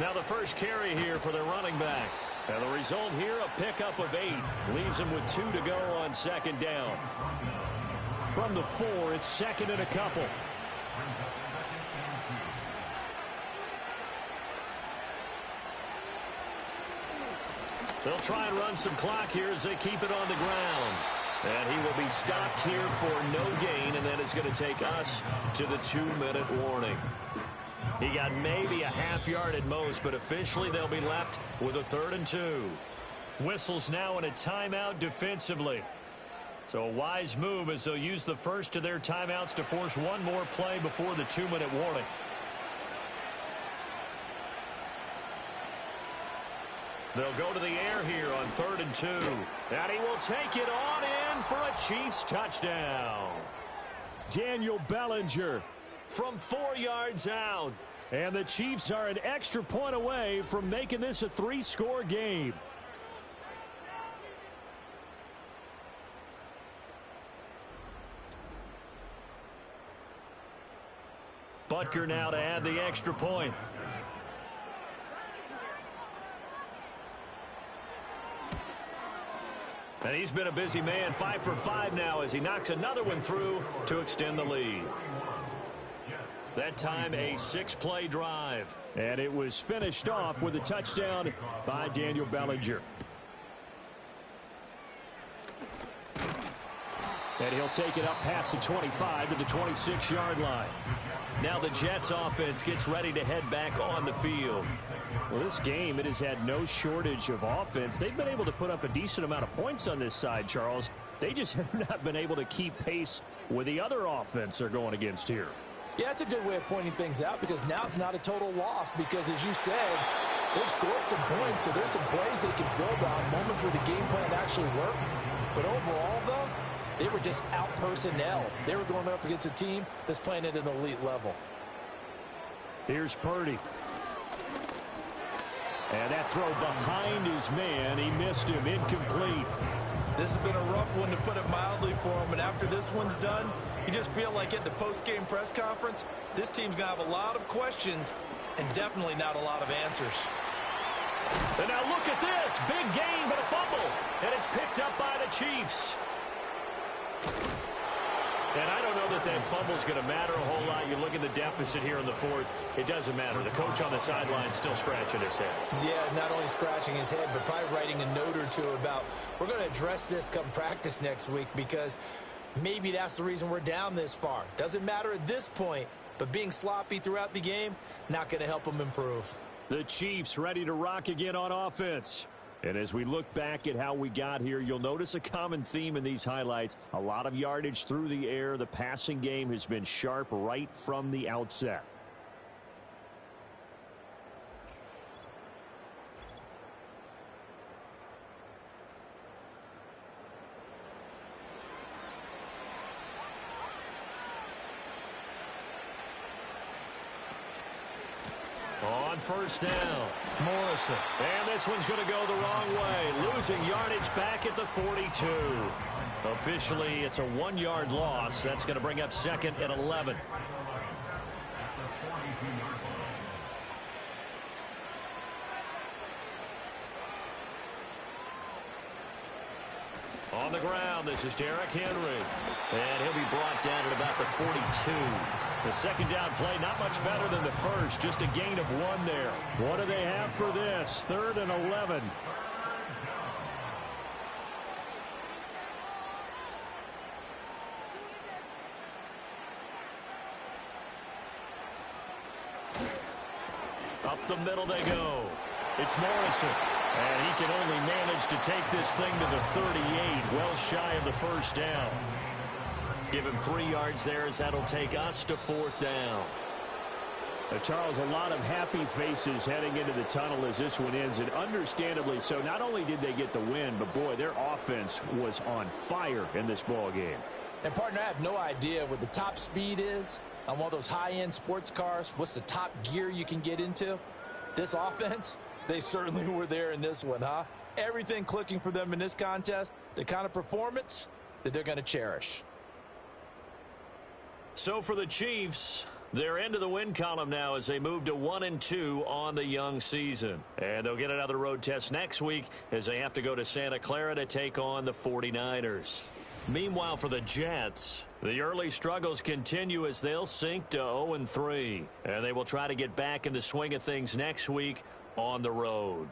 Now the first carry here for their running back. And the result here, a pickup of 8. Leaves him with 2 to go on 2nd down. From the 4, it's 2nd and a couple. They'll try and run some clock here as they keep it on the ground. And he will be stopped here for no gain, and then it's going to take us to the 2-minute warning. He got maybe a half yard at most, but officially they'll be left with a 3rd and 2. Whistles now in a timeout defensively. So a wise move as they'll use the first of their timeouts to force one more play before the 2-minute warning. They'll go to the air here on 3rd and 2. And he will take it on in for a Chiefs touchdown. Daniel Bellinger from 4 yards out. And the Chiefs are an extra point away from making this a 3-score game. Butker now to add the extra point. And he's been a busy man, 5 for 5 now as he knocks another one through to extend the lead. That time a 6-play drive. And it was finished off with a touchdown by Daniel Bellinger. And he'll take it up past the 25 to the 26-yard line. Now the Jets offense gets ready to head back on the field. Well, this game, it has had no shortage of offense. They've been able to put up a decent amount of points on this side, Charles. They just have not been able to keep pace with the other offense they're going against here. Yeah, that's a good way of pointing things out because now it's not a total loss because, as you said, they've scored some points, so there's some plays they can build on, moments where the game plan actually worked. But overall, though, they were just out personnel. They were going up against a team that's playing at an elite level. Here's Purdy. And that throw behind his man, he missed him, incomplete. This has been a rough one, to put it mildly, for him. And after this one's done, you just feel like at the post-game press conference, this team's going to have a lot of questions and definitely not a lot of answers. And now look at this. Big gain, but a fumble. And it's picked up by the Chiefs. And I don't know that that fumble's going to matter a whole lot. You look at the deficit here in the fourth. It doesn't matter. The coach on the sideline still scratching his head. Yeah, not only scratching his head, but probably writing a note or two about, we're going to address this come practice next week because maybe that's the reason we're down this far. Doesn't matter at this point, but being sloppy throughout the game, not going to help them improve. The Chiefs ready to rock again on offense. And as we look back at how we got here, you'll notice a common theme in these highlights. A lot of yardage through the air. The passing game has been sharp right from the outset. On first down, Morrison. And this one's going to go the wrong way. Losing yardage back at the 42. Officially, it's a 1-yard loss. That's going to bring up 2nd and 11. On the ground, this is Derrick Henry. And he'll be brought down at about the 42. The second down play, not much better than the first, just a gain of 1 there. What do they have for this? 3rd and 11. Up the middle they go. It's Morrison. And he can only manage to take this thing to the 38, well shy of the first down. Give him 3 yards there as that'll take us to 4th down. Charles, a lot of happy faces heading into the tunnel as this one ends, and understandably so. Not only did they get the win, but boy, their offense was on fire in this ball game. And partner, I have no idea what the top speed is on one of those high-end sports cars. What's the top gear you can get into? This offense, they certainly were there in this one, huh? Everything clicking for them in this contest, the kind of performance that they're going to cherish. So for the Chiefs, they're into the win column now as they move to 1-2 on the young season. And they'll get another road test next week as they have to go to Santa Clara to take on the 49ers. Meanwhile, for the Jets, the early struggles continue as they'll sink to 0-3. And they will try to get back in the swing of things next week on the road.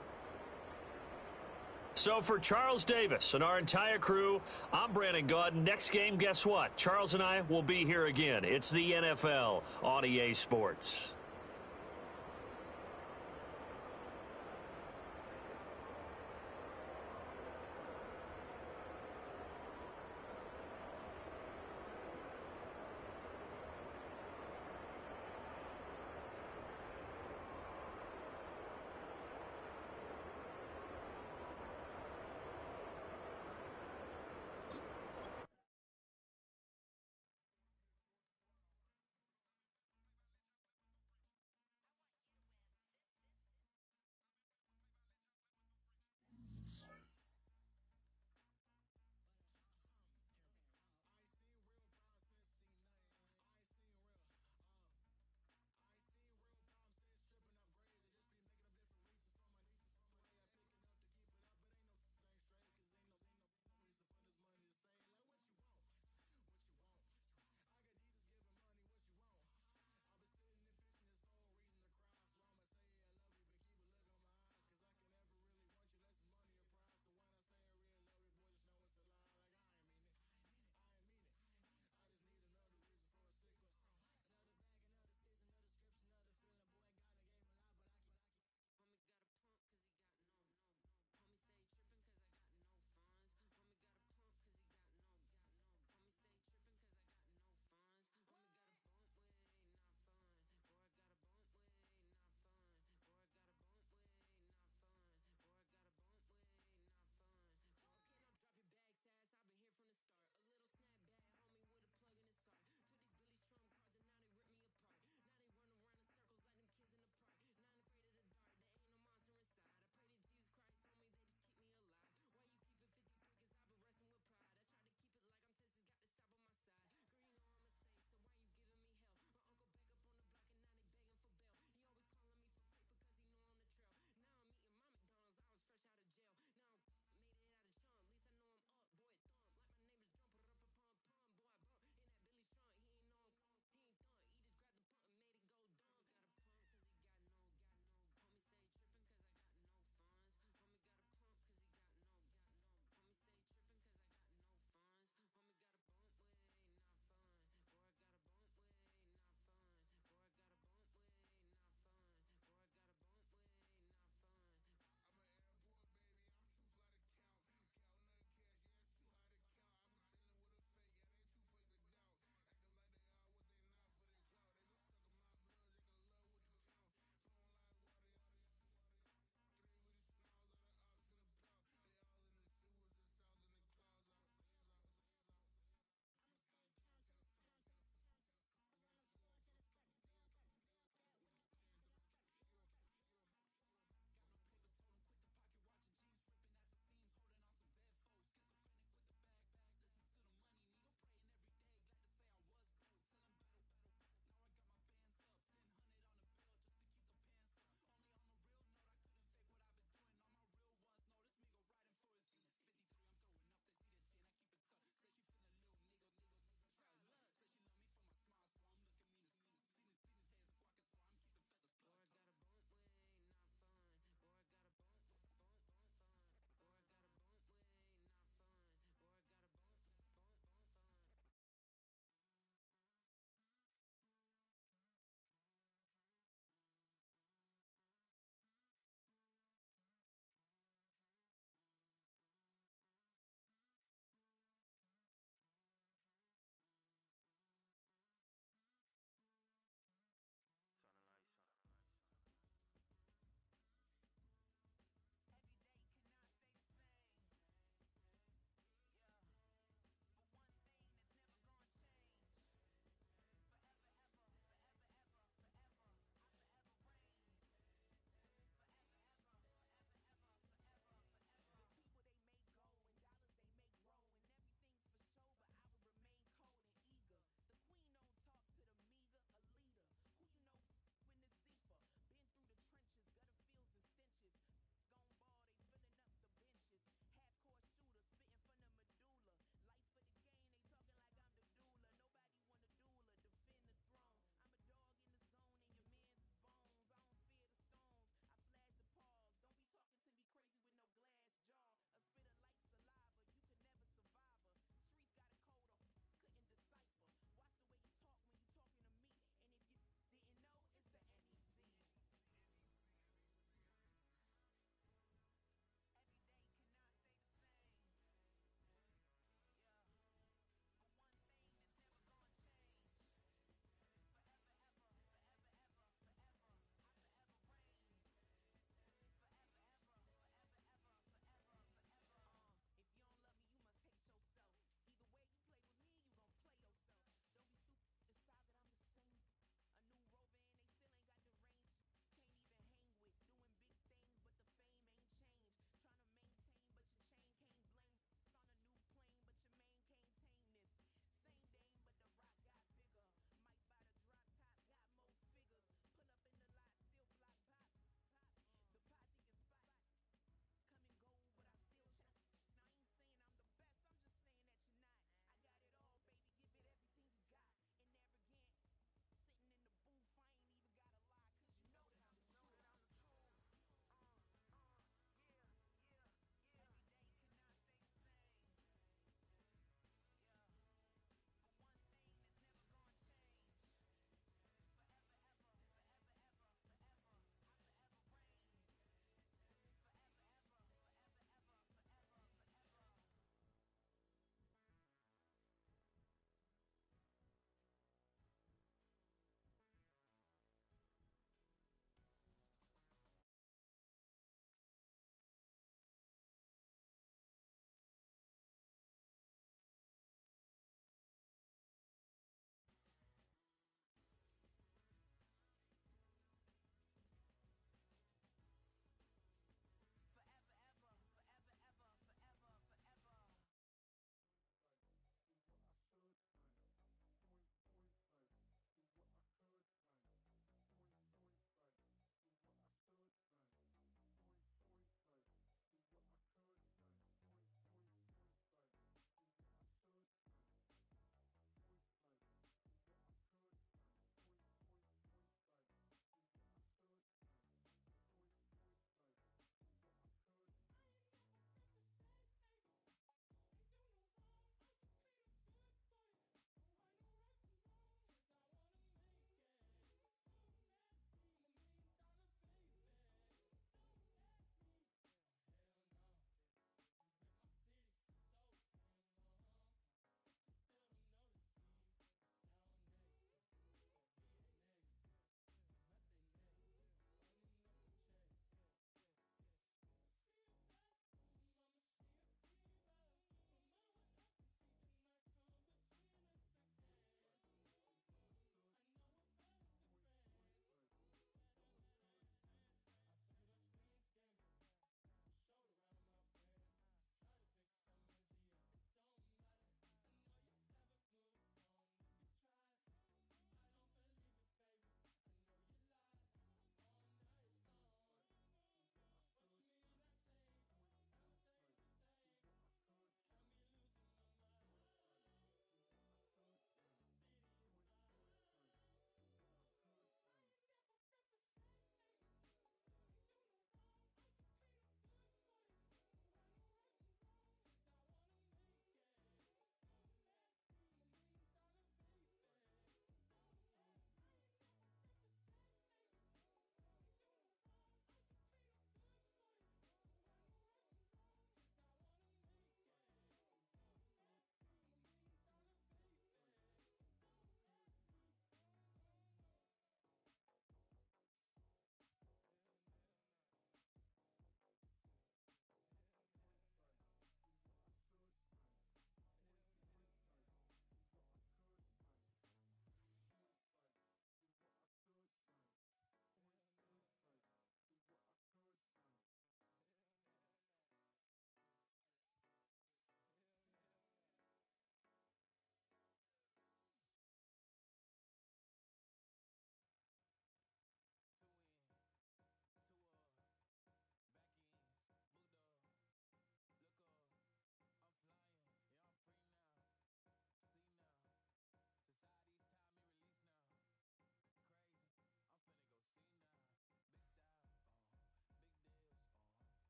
So for Charles Davis and our entire crew, I'm Brandon Gaudin. Next game, guess what? Charles and I will be here again. It's the NFL on EA Sports.